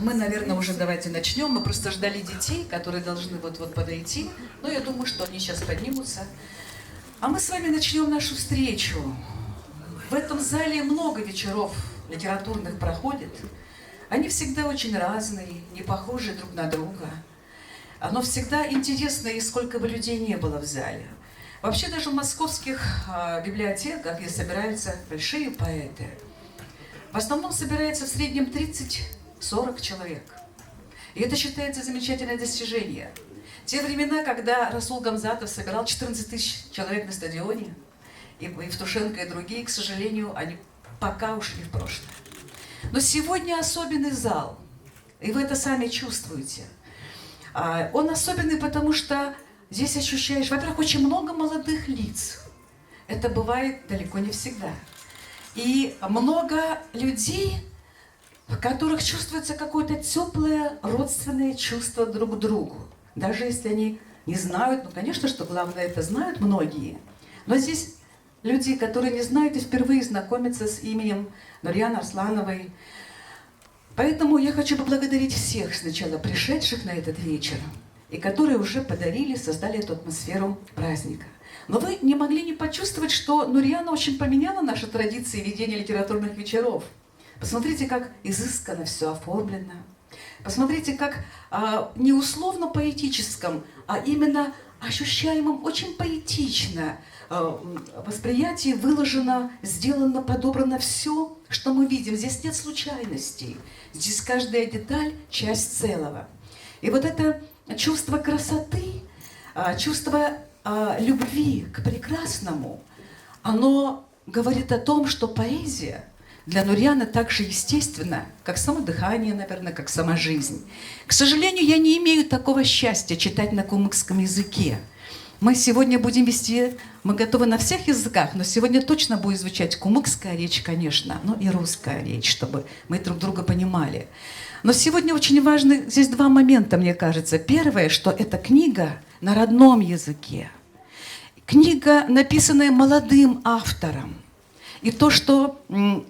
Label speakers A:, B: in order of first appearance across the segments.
A: мы, наверное, уже давайте начнем. Мы просто ждали детей, которые должны вот-вот подойти. Но я думаю, что они сейчас поднимутся. А мы с вами начнем нашу встречу. В этом зале много вечеров литературных проходит. Они всегда очень разные, не похожи друг на друга. Но всегда интересно, и сколько бы людей не было в зале. Вообще даже в московских библиотеках, где собираются большие поэты, в основном собирается в среднем 30-40 человек. И это считается замечательное достижение. Те времена, когда Расул Гамзатов собирал 14 тысяч человек на стадионе, и Евтушенко, и другие, к сожалению, они пока ушли в прошлое. Но сегодня особенный зал, и вы это сами чувствуете. Он особенный, потому что здесь ощущаешь, во-первых, очень много молодых лиц. Это бывает далеко не всегда. И много людей, в которых чувствуется какое-то теплое родственное чувство друг к другу. Даже если они не знают, ну, конечно, что главное, это знают многие. Но здесь люди, которые не знают и впервые знакомятся с именем Нурьяны Арслановой. Поэтому я хочу поблагодарить всех сначала пришедших на этот вечер, и которые уже подарили, создали эту атмосферу праздника. Но вы не могли не почувствовать, что Нурьяна очень поменяла наши традиции ведения литературных вечеров. Посмотрите, как изысканно все оформлено. Посмотрите, как не условно поэтическом, а именно ощущаемом очень поэтично восприятии выложено, сделано, подобрано все, что мы видим. Здесь нет случайностей. Здесь каждая деталь – часть целого. И вот это чувство красоты, чувство любви к прекрасному, оно говорит о том, что поэзия для Нурьяны так же естественна, как само дыхание, наверное, как сама жизнь. К сожалению, я не имею такого счастья читать на кумыкском языке. Мы сегодня будем вести, мы готовы на всех языках, но сегодня точно будет звучать кумыкская речь, конечно, но и русская речь, чтобы мы друг друга понимали. Но сегодня очень важны здесь два момента, мне кажется. Первое, что эта книга на родном языке. Книга, написанная молодым автором. И то, что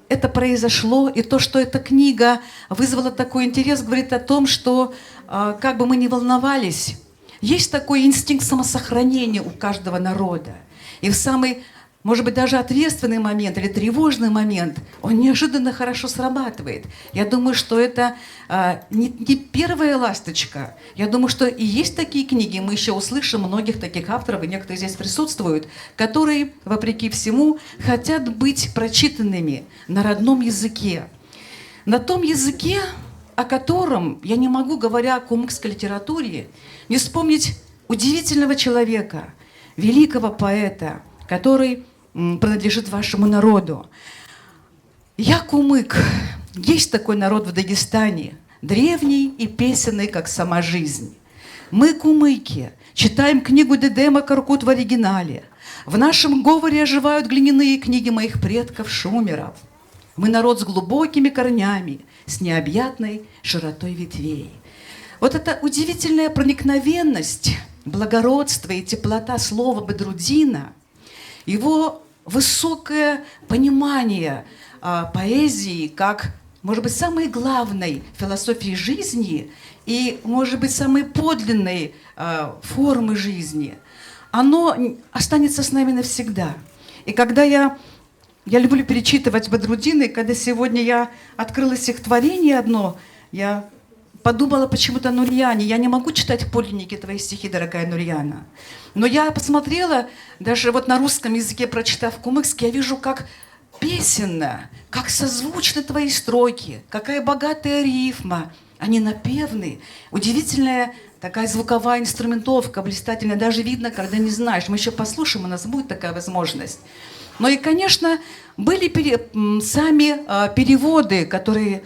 A: это произошло, и то, что эта книга вызвала такой интерес, говорит о том, что как бы мы ни волновались, есть такой инстинкт самосохранения у каждого народа. И в самый, может быть, даже ответственный момент или тревожный момент он неожиданно хорошо срабатывает. Я думаю, что это не первая ласточка. Я думаю, что и есть такие книги, мы еще услышим многих таких авторов, и некоторые здесь присутствуют, которые, вопреки всему, хотят быть прочитанными на родном языке. На том языке, о котором я не могу, говоря о кумыкской литературе, не вспомнить удивительного человека, великого поэта, который принадлежит вашему народу. Я кумык. Есть такой народ в Дагестане, древний и песенный, как сама жизнь. Мы, кумыки, читаем книгу Дедема Коркут в оригинале. В нашем говоре оживают глиняные книги моих предков шумеров. Мы народ с глубокими корнями, с необъятной широтой ветвей. Вот эта удивительная проникновенность, благородство и теплота слова Бадруддина, его высокое понимание поэзии как, может быть, самой главной философии жизни и, может быть, самой подлинной формы жизни, оно останется с нами навсегда. И когда я люблю перечитывать Бадруддина, и когда сегодня я открыла стихотворение одно, я подумала почему-то о Нурьяне. Я не могу читать подлинники твои стихи, дорогая Нурьяна. Но я посмотрела, даже вот на русском языке, прочитав кумыкский, я вижу, как песенно, как созвучны твои строки, какая богатая рифма. Они напевны. Удивительная такая звуковая инструментовка, блистательная. Даже видно, когда не знаешь. Мы еще послушаем, у нас будет такая возможность. Ну и, конечно, были сами переводы, которые...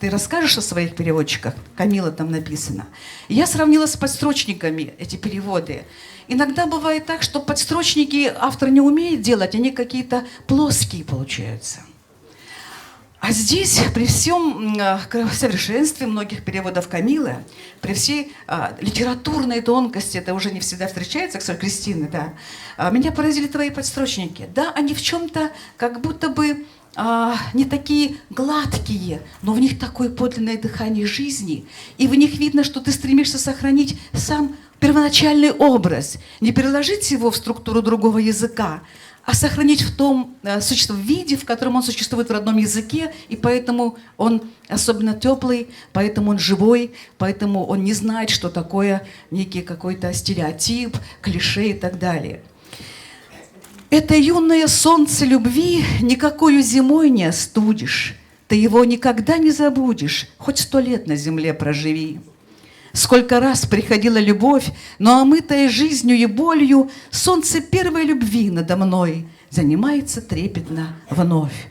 A: Ты расскажешь о своих переводчиках? Камила там написано. Я сравнила с подстрочниками эти переводы. Иногда бывает так, что подстрочники автор не умеет делать, они какие-то плоские получаются. А здесь, при всем совершенстве многих переводов Камилы, при всей литературной тонкости, это уже не всегда встречается, кстати, Кристина, да, меня поразили твои подстрочники. Да, они в чем-то как будто бы не такие гладкие, но в них такое подлинное дыхание жизни, и в них видно, что ты стремишься сохранить сам первоначальный образ, не переложить его в структуру другого языка, а сохранить в том виде, в котором он существует в родном языке, и поэтому он особенно теплый, поэтому он живой, поэтому он не знает, что такое некий какой-то стереотип, клише и так далее. Это юное солнце любви никакою зимой не остудишь, ты его никогда не забудешь, хоть 100 лет на земле проживи. Сколько раз приходила любовь, но омытая жизнью и болью, солнце первой любви надо мной занимается трепетно вновь.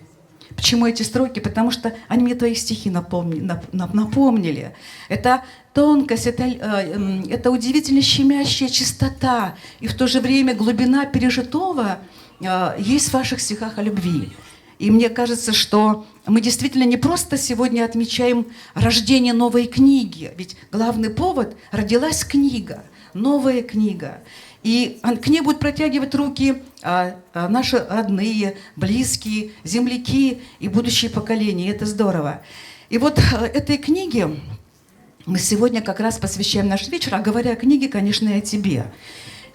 A: Почему эти строки? Потому что они мне твои стихи напомнили. Это тонкость, это удивительно щемящая чистота, и в то же время глубина пережитого есть в ваших стихах о любви. И мне кажется, что мы действительно не просто сегодня отмечаем рождение новой книги, ведь главный повод — родилась книга, новая книга. И к ней будут протягивать руки наши родные, близкие, земляки и будущие поколения. И это здорово. И вот этой книге мы сегодня как раз посвящаем наш вечер, а говоря о книге, конечно, и о тебе.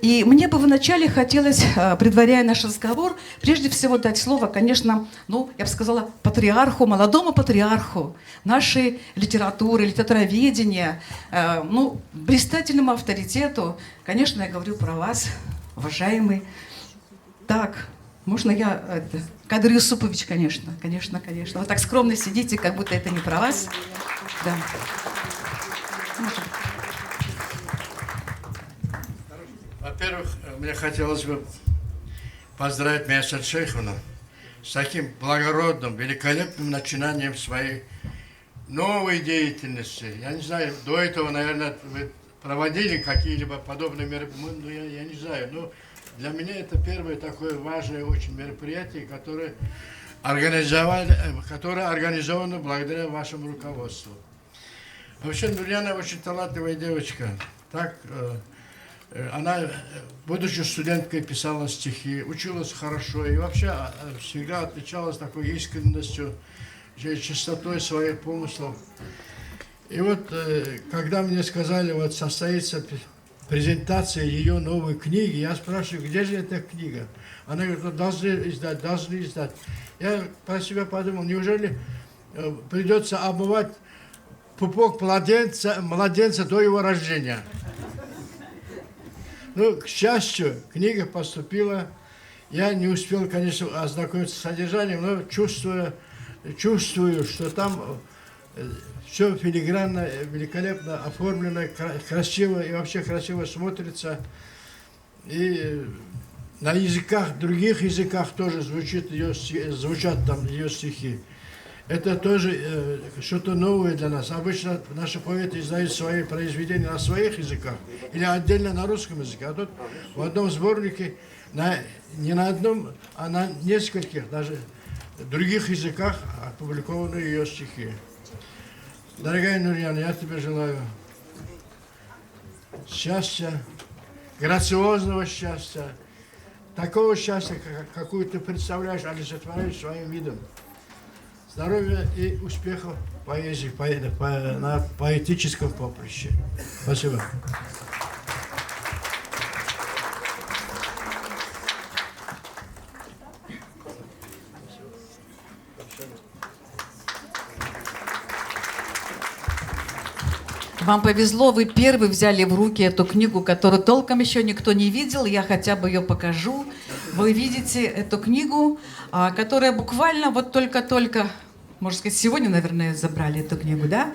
A: И мне бы вначале хотелось, предваряя наш разговор, прежде всего дать слово, конечно, я бы сказала, патриарху, молодому патриарху нашей литературы, литературоведения, блистательному авторитету. Конечно, я говорю про вас, уважаемый. Так, можно я... Кадыр Юсупович, конечно. Вы так скромно сидите, как будто это не про вас. Да.
B: Во-первых, мне хотелось бы поздравить Мейсат Шейховну с таким благородным, великолепным начинанием своей новой деятельности. Я не знаю, до этого, наверное, вы проводили какие-либо подобные мероприятия, я не знаю, но для меня это первое такое важное очень мероприятие, которое организовано благодаря вашему руководству. Вообще, Нурьяна очень талантливая девочка. Она, будучи студенткой, писала стихи, училась хорошо и вообще всегда отличалась такой искренностью, чистотой своих помыслов. И вот, когда мне сказали, состоится презентация ее новой книги, я спрашиваю, где же эта книга? Она говорит, должны издать. Я про себя подумал, неужели придется обмывать пупок младенца до его рождения? К счастью, книга поступила. Я не успел, конечно, ознакомиться с содержанием, но чувствую, что там все филигранно, великолепно оформлено, красиво и вообще красиво смотрится. И на других языках тоже звучат там ее стихи. Это тоже что-то новое для нас. Обычно наши поэты издают свои произведения на своих языках или отдельно на русском языке. А тут в одном сборнике не на одном, а на нескольких, даже других языках опубликованы ее стихи. Дорогая Нурьяна, я тебе желаю счастья, грациозного счастья, такого счастья, какое ты представляешь, олицетворяешь своим видом. Здоровья и успехов в поэзии, на поэтическом поприще. Спасибо.
A: Вам повезло, вы первый взяли в руки эту книгу, которую толком еще никто не видел. Я хотя бы ее покажу. Вы видите эту книгу, которая буквально только-только, можно сказать, сегодня, наверное, забрали эту книгу, да?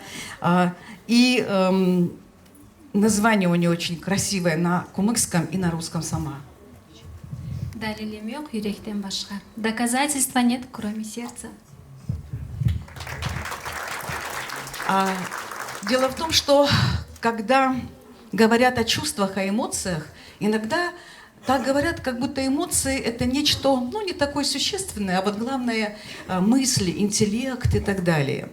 A: И название у нее очень красивое на кумыкском и на русском сама.
C: Далилем yok, yürekten başka. Доказательства нет, кроме сердца.
A: Дело в том, что когда говорят о чувствах, о эмоциях, иногда так говорят, как будто эмоции — это нечто, не такое существенное, а вот главное — мысли, интеллект и так далее.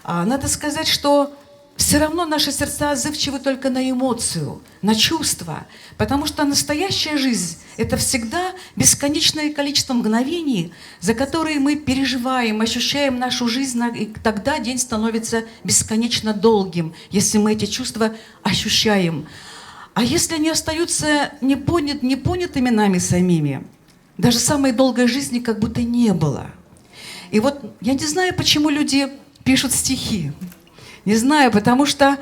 A: Надо сказать, что все равно наши сердца отзывчивы только на эмоцию, на чувства, потому что настоящая жизнь – это всегда бесконечное количество мгновений, за которые мы переживаем, ощущаем нашу жизнь, и тогда день становится бесконечно долгим, если мы эти чувства ощущаем. А если они остаются непонятыми нами самими, даже самой долгой жизни как будто не было. И вот я не знаю, почему люди пишут стихи. Не знаю, потому что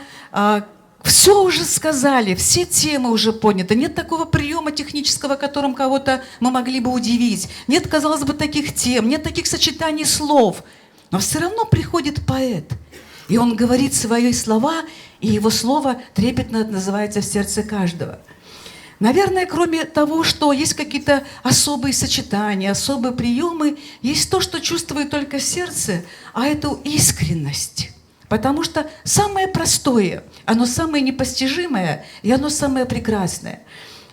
A: все уже сказали, все темы уже поняты. Нет такого приема технического, которым кого-то мы могли бы удивить. Нет, казалось бы, таких тем, нет таких сочетаний слов. Но все равно приходит поэт, и он говорит свои слова, и его слово трепетно отзывается в сердце каждого. Наверное, кроме того, что есть какие-то особые сочетания, особые приемы, есть то, что чувствует только сердце, а это искренность. Потому что самое простое, оно самое непостижимое, и оно самое прекрасное.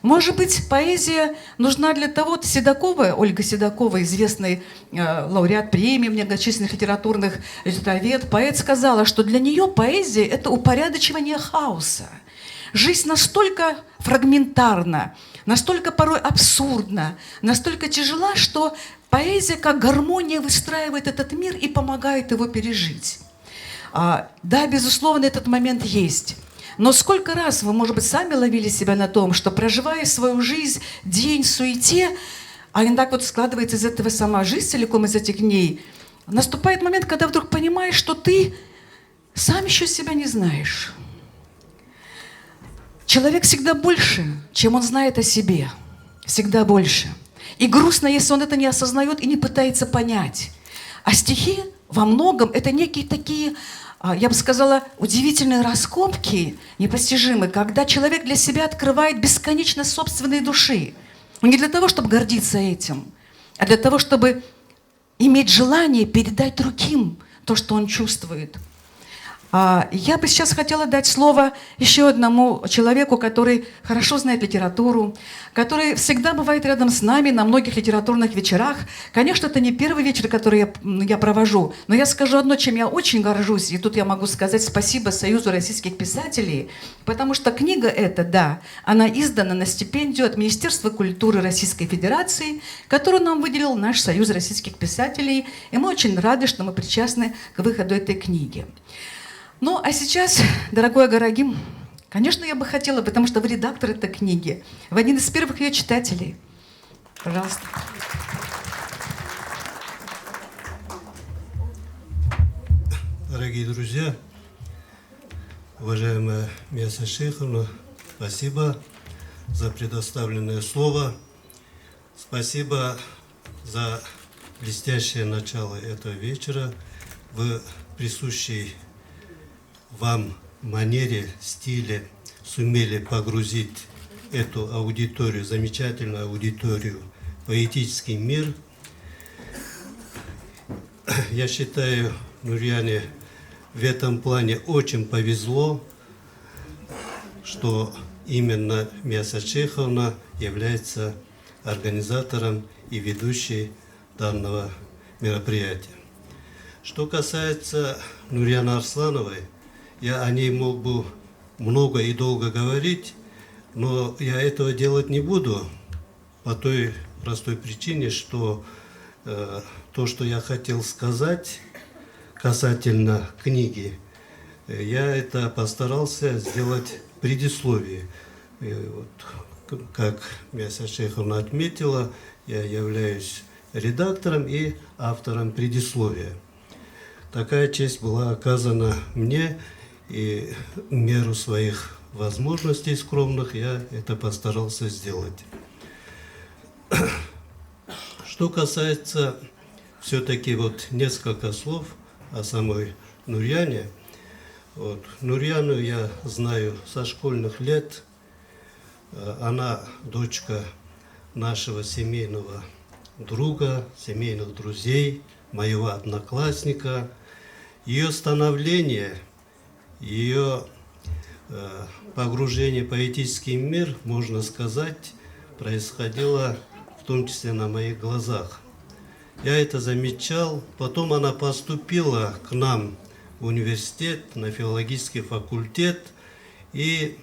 A: Может быть, поэзия нужна для того, Седокова, Ольга Седокова, известный лауреат премий, многочисленных литературных литературовед, поэт сказала, что для нее поэзия – это упорядочивание хаоса. Жизнь настолько фрагментарна, настолько порой абсурдна, настолько тяжела, что поэзия как гармония выстраивает этот мир и помогает его пережить. Да, безусловно, этот момент есть. Но сколько раз вы, может быть, сами ловили себя на том, что, проживая свою жизнь, день в суете, а иногда вот складывается из этого сама жизнь целиком из этих дней, наступает момент, когда вдруг понимаешь, что ты сам еще себя не знаешь. Человек всегда больше, чем он знает о себе. Всегда больше. И грустно, если он это не осознает и не пытается понять. А стихи во многом это некие такие, я бы сказала, удивительные раскопки, непостижимые, когда человек для себя открывает бесконечность собственной души. Но не для того, чтобы гордиться этим, а для того, чтобы иметь желание передать другим то, что он чувствует. Я бы сейчас хотела дать слово еще одному человеку, который хорошо знает литературу, который всегда бывает рядом с нами на многих литературных вечерах. Конечно, это не первый вечер, который я провожу, но я скажу одно, чем я очень горжусь, и тут я могу сказать спасибо Союзу российских писателей, потому что книга эта, да, она издана на стипендию от Министерства культуры Российской Федерации, которую нам выделил наш Союз российских писателей, и мы очень рады, что мы причастны к выходу этой книги. Ну, а сейчас, дорогой Агарагим, конечно, я бы хотела, потому что вы редактор этой книги, вы один из первых ее читателей. Пожалуйста.
D: Дорогие друзья, уважаемая Мияса Шейховна, спасибо за предоставленное слово. Спасибо за блестящее начало этого вечера в присущей вам манере, стиле сумели погрузить эту аудиторию, замечательную аудиторию, в поэтический мир. Я считаю, Нурьяне в этом плане очень повезло, что именно Мияса Шейховна является организатором и ведущей данного мероприятия. Что касается Нурьяны Арслановой, я о ней мог бы много и долго говорить, но я этого делать не буду по той простой причине, что то, что я хотел сказать касательно книги, я это постарался сделать в предисловии. Вот, как Мияса Шейховна отметила, я являюсь редактором и автором предисловия. Такая честь была оказана мне, и в меру своих возможностей скромных я это постарался сделать. Что касается все-таки вот несколько слов о самой Нурьяне. Вот, Нурьяну я знаю со школьных лет. Она дочка нашего семейного друга, семейных друзей, моего одноклассника. Ее становление, ее погружение в поэтический мир, можно сказать, происходило в том числе на моих глазах. Я это замечал. Потом она поступила к нам в университет, на филологический факультет и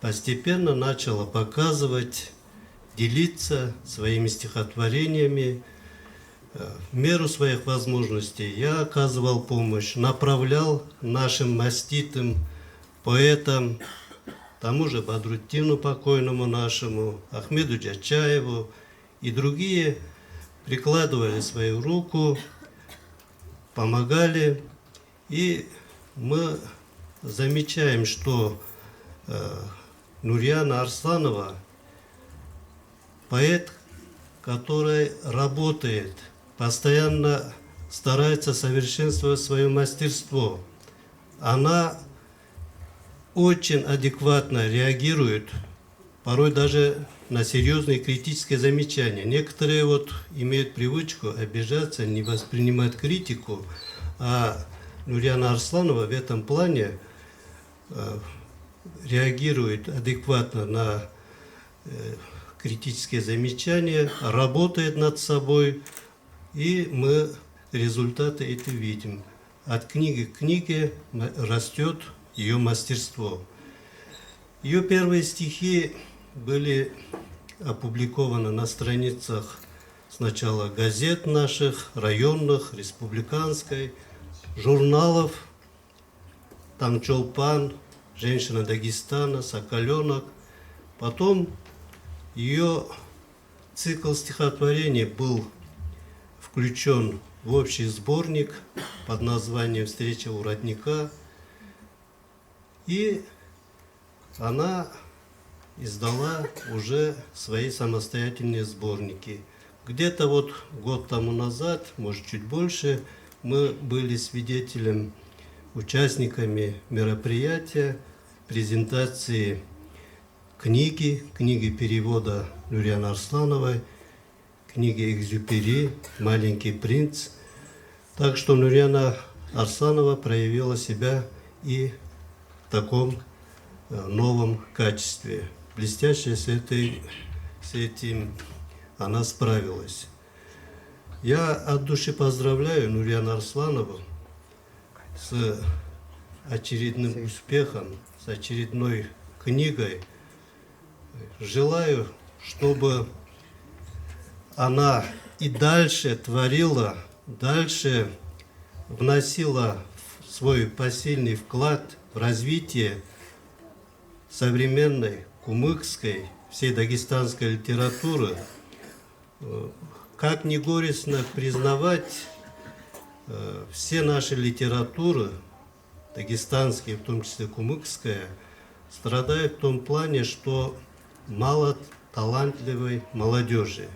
D: постепенно начала показывать, делиться своими стихотворениями. В меру своих возможностей я оказывал помощь, направлял нашим маститым поэтам, тому же Бадрутдину покойному нашему, Ахмеду Джачаеву и другие прикладывали свою руку, помогали. И мы замечаем, что Нурияна Арсланова поэт, который работает, постоянно старается совершенствовать свое мастерство. Она очень адекватно реагирует, порой даже на серьезные критические замечания. Некоторые вот имеют привычку обижаться, не воспринимать критику, а Нурияна Арсланова в этом плане реагирует адекватно на критические замечания, работает над собой, и мы результаты эти видим. От книги к книге растет ее мастерство. Ее первые стихи были опубликованы на страницах сначала газет наших, районных, республиканской, журналов «Таңчолпан», «Женщина Дагестана», «Соколенок». Потом ее цикл стихотворений был включен в общий сборник под названием «Встреча у родника». И она издала уже свои самостоятельные сборники. Где-то вот год тому назад, может чуть больше, мы были свидетелем, участниками мероприятия, презентации книги перевода Нурияны Арслановой, книги Экзюпери «Маленький принц». Так что Нурияна Арсланова проявила себя и в таком новом качестве. Блестяще с этим она справилась. Я от души поздравляю Нурияну Арсланову с очередным успехом, с очередной книгой. Желаю, чтобы она и дальше творила, дальше вносила свой посильный вклад в развитие современной кумыкской, всей дагестанской литературы. Как ни горестно признавать, все наши литературы, дагестанские, в том числе кумыкская, страдают в том плане, что мало талантливой молодежи.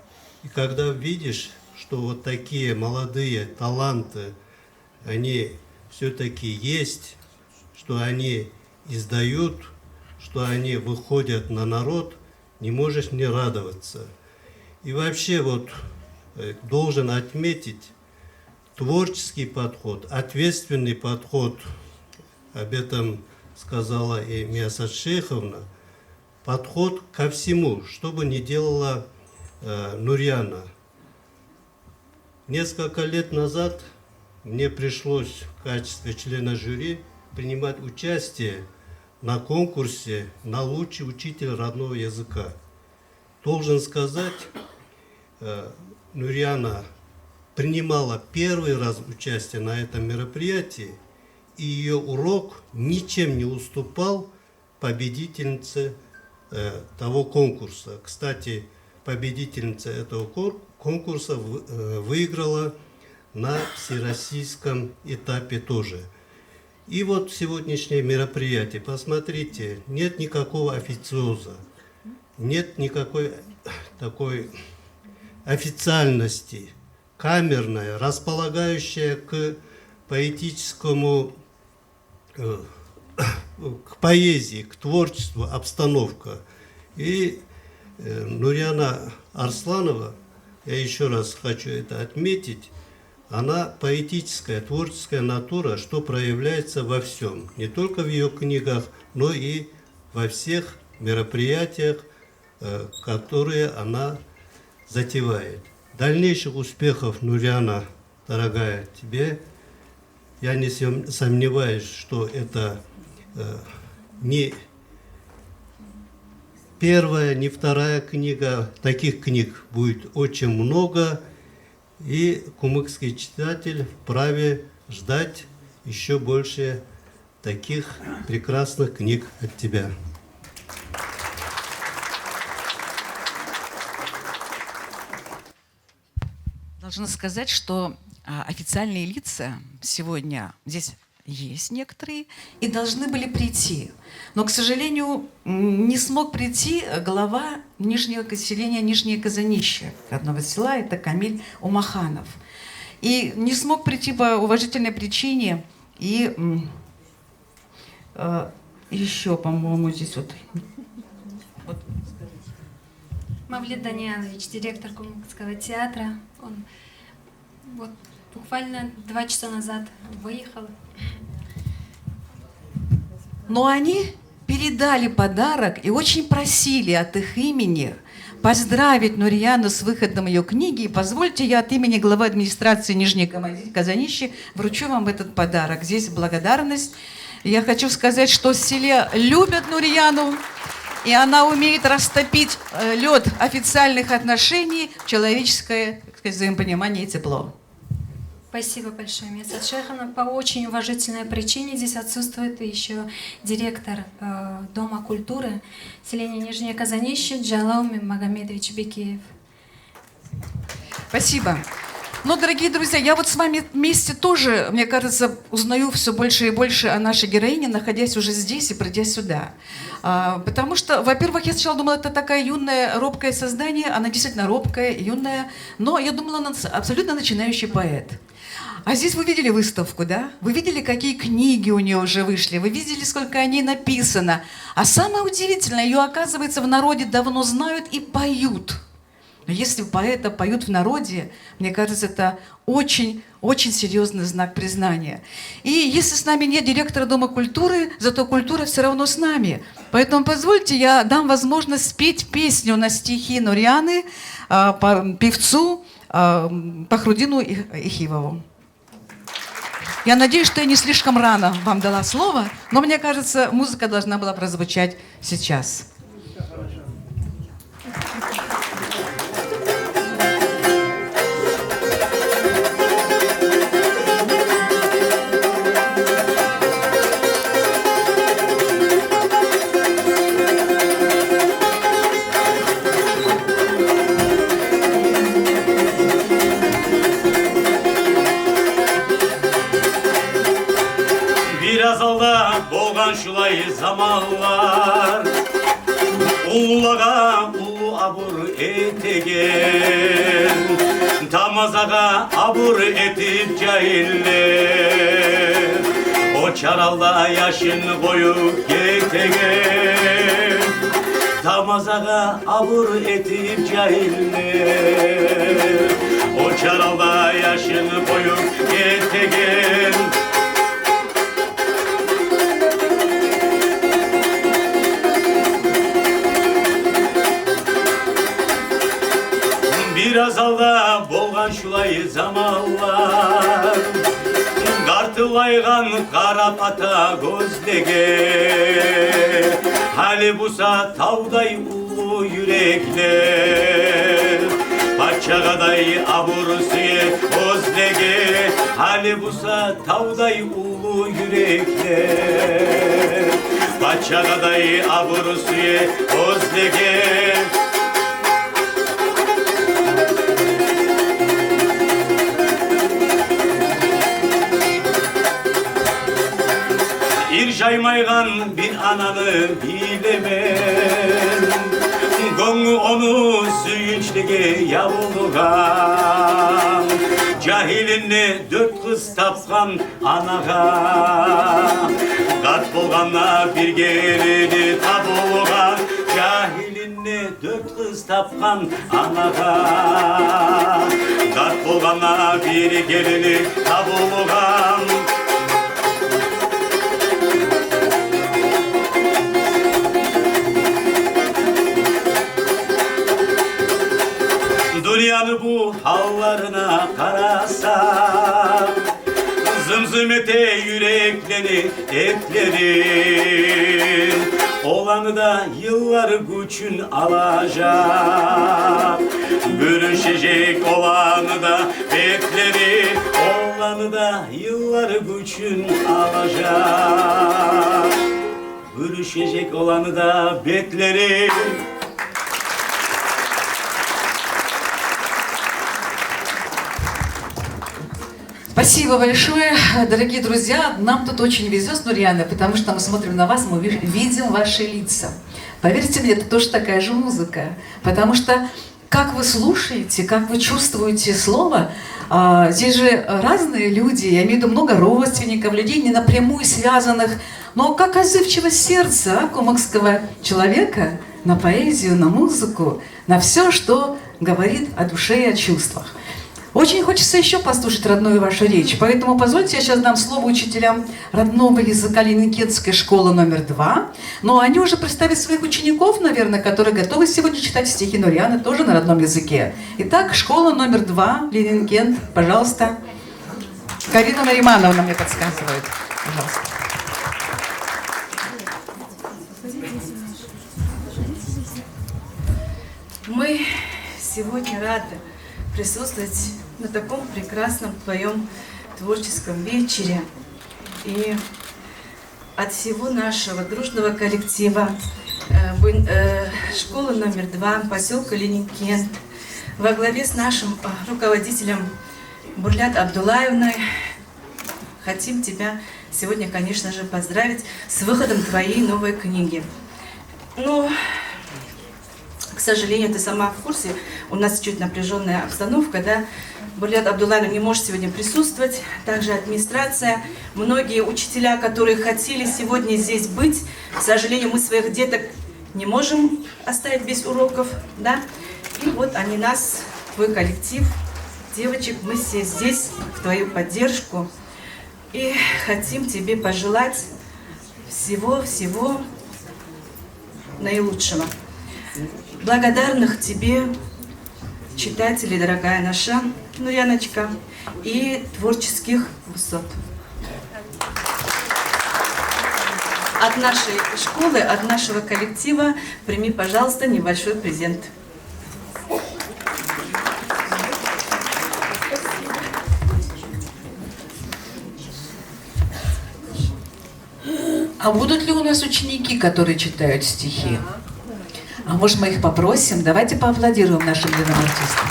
D: И когда видишь, что вот такие молодые таланты, они все-таки есть, что они издают, что они выходят на народ, не можешь не радоваться. И вообще вот должен отметить творческий подход, ответственный подход, об этом сказала и Миасат Шейховна, подход ко всему, что бы ни делала Нурияна. Несколько лет назад мне пришлось в качестве члена жюри принимать участие на конкурсе на лучший учитель родного языка. Должен сказать, Нурияна принимала первый раз участие на этом мероприятии, и ее урок ничем не уступал победительнице того конкурса. Кстати, победительница этого конкурса выиграла на всероссийском этапе тоже. И вот сегодняшнее мероприятие, посмотрите, нет никакого официоза, нет никакой такой официальности, камерная, располагающая к поэтическому, к поэзии, к творчеству обстановка. И Нурияна Арсланова, я еще раз хочу это отметить, она поэтическая, творческая натура, что проявляется во всем. Не только в ее книгах, но и во всех мероприятиях, которые она затевает. Дальнейших успехов, Нурияна, дорогая, тебе я не сомневаюсь, что это не первая, не вторая книга. Таких книг будет очень много. И кумыкский читатель вправе ждать еще больше таких прекрасных книг от тебя.
A: Должна сказать, что официальные лица сегодня здесь есть некоторые и должны были прийти. Но, к сожалению, не смог прийти глава нижнего селения Нижнее Казанище одного села, это Камиль Умаханов. И не смог прийти по уважительной причине. И еще, по-моему, здесь вот...
C: Мавлид Даниилович, директор Кумыкского театра. Он вот буквально 2 часа назад выехал.
A: Но они передали подарок и очень просили от их имени поздравить Нурияну с выходом ее книги. И позвольте, я от имени главы администрации Нижнего Казанища вручу вам этот подарок. Здесь благодарность. Я хочу сказать, что в селе любят Нурияну, и она умеет растопить лед официальных отношений в человеческое, так сказать, взаимопонимание и тепло.
C: Спасибо большое, Миссат Шейховна. По очень уважительной причине здесь отсутствует еще директор Дома культуры селения Нижнее Казанище Джалаум Магомедович Бекеев.
A: Спасибо. Но, дорогие друзья, я вот с вами вместе тоже, мне кажется, узнаю все больше и больше о нашей героине, находясь уже здесь и придя сюда. Потому что, во-первых, я сначала думала, это такая юная, робкое создание, она действительно робкая, юная, но я думала, она абсолютно начинающий поэт. А здесь вы видели выставку, да? Вы видели, какие книги у нее уже вышли, вы видели, сколько о ней написано. А самое удивительное, ее, оказывается, в народе давно знают и поют. Но если поэта поют в народе, мне кажется, это очень серьезный знак признания. И если с нами нет директора Дома культуры, зато культура все равно с нами. Поэтому позвольте, я дам возможность спеть песню на стихи Нурияны певцу Пахрудину Ихивову. Я надеюсь, что я не слишком рано вам дала слово, но мне кажется, музыка должна была прозвучать сейчас.
E: Biraz alda boğan şulay zamanlar Ulaga ulu abur etegen Tamazaga abur etip cahiller O çaralda yaşın boyu getegen Tamazaga abur etip cahiller O çaralda yaşın boyu getegen Biraz alda bolgan şulay zamanlar Qartılayğan qarapata gözlege Hali busa tavday ulu yürekler Paçağaday abursuye özlege Hali busa tavday ulu yürekler Paçağaday abursuye özlege Jaymaygan bir ananı bilemem Gönlü onu suyunçlige yavulgan Cahilinle 4 kız tapkan anaga Kat bolganla bir gelini tabulgan Cahilinle 4 kız tapkan anaga Kat bolganla bir gelini tabulgan Dünyanın bu hallarına karasak Zımzım Hizmete yürekleri eklerin. Olanı da yıllar güçün alacak. Görüşecek olanı da beklerin. Olanı da yıllar güçün alacak. Görüşecek olanı da beklerim.
A: Спасибо большое, дорогие друзья. Нам тут очень везет с Нурьяной, потому что мы смотрим на вас, мы видим ваши лица. Поверьте мне, это тоже такая же музыка. Потому что как вы слушаете, как вы чувствуете слово, здесь же разные люди, я имею в виду много родственников, людей, не напрямую связанных, но как отзывчивость сердца кумыкского человека на поэзию, на музыку, на все, что говорит о душе и о чувствах. Очень хочется еще послушать родную вашу речь, поэтому позвольте, я сейчас дам слово учителям родного языка Ленинкентской школы номер 2. Но они уже представят своих учеников, наверное, которые готовы сегодня читать стихи Нурьяны тоже на родном языке. Итак, школа номер 2, Ленинкент, пожалуйста. Карина Наримановна мне подсказывает. Пожалуйста.
F: Мы сегодня рады присутствовать на таком прекрасном твоем творческом вечере. И от всего нашего дружного коллектива школы номер 2 поселка Ленинкент во главе с нашим руководителем Бурлят Абдулаевной хотим тебя сегодня, конечно же, поздравить с выходом твоей новой книги. Ну, к сожалению, ты сама в курсе, у нас чуть напряженная обстановка, да? Бурлят Абдулаевна не может сегодня присутствовать, также администрация, многие учителя, которые хотели сегодня здесь быть, к сожалению, мы своих деток не можем оставить без уроков, да? И вот они нас, твой коллектив, девочек, мы все здесь в твою поддержку и хотим тебе пожелать всего-всего наилучшего. Благодарных тебе, читателей, дорогая наша Нурьяночка, и творческих высот. От нашей школы, от нашего коллектива прими, пожалуйста, небольшой презент.
A: А будут ли у нас ученики, которые читают стихи? А может, мы их попросим? Давайте поаплодируем нашим юным артистам.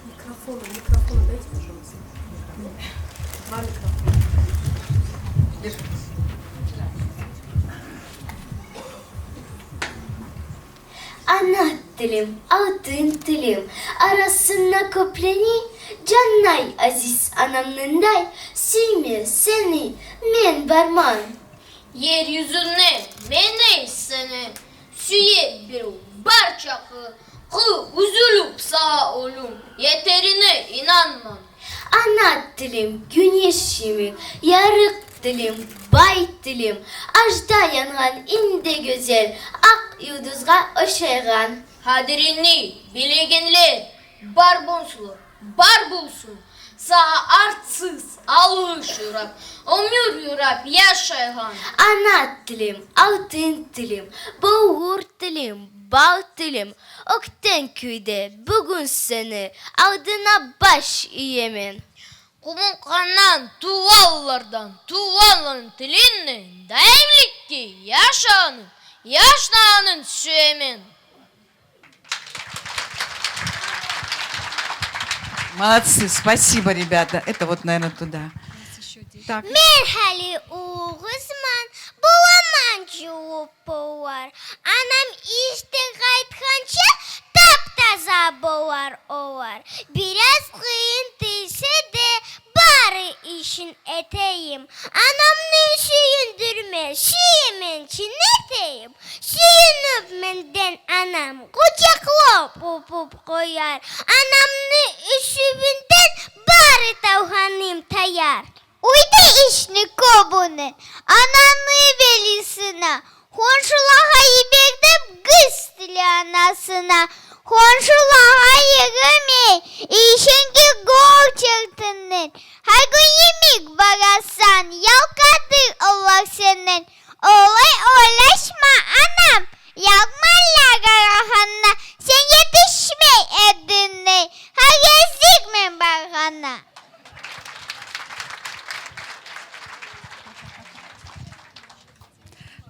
G: Микрофон дайте, пожалуйста. 2 микрофона.
H: Ana dilim, altın dilim, arasına köpreni, cannay aziz anamnınday, simi seni, men barman.
I: Yeryüzüne mene seni, süye bir barçakı, kı üzülüp sağ olun, yeterine inanmam.
H: Ana dilim, güneşimi, yarık dilim, bay dilim, ajda yangan inde güzel, ak yıldızga ışığan.
I: Hadirini bilegenler, bar bulsun, sağ artsız alış yurap, ömür yurap yaşaygan.
H: Ana dilim, altın dilim, boğur dilim, bal dilim, okten köyde bugün seni adına baş iyemin.
I: Kumun kanan tuvallardan tuvalın tilinne, daimlikki yaşanın, yaşlanın süemin.
A: Молодцы, спасибо, ребята. Это вот, наверное, туда. Так.
H: Merhali oğuzman, bulamancı var. Anam işte kaytkança taptaza boğar o var. Biraz kıyıntıysa de bari işin eteyim. Anamını süyündürme, süyemen çineteyim. Süyünüp menden anam kucakla pupup koyar. Anamını üsübünden bari tavhanim tayar. Uydu işni kobunen, ananı velisine. Honşulağa yibirdim kız dili anasına. Honşulağa yığımey, işinki gol çırtının. Her gün yemek barasan, yalkadır Allah senin. Olay oylaşma anam, yakmarlar arahanna. Sen yetişme edinle, her gezdirme barhana.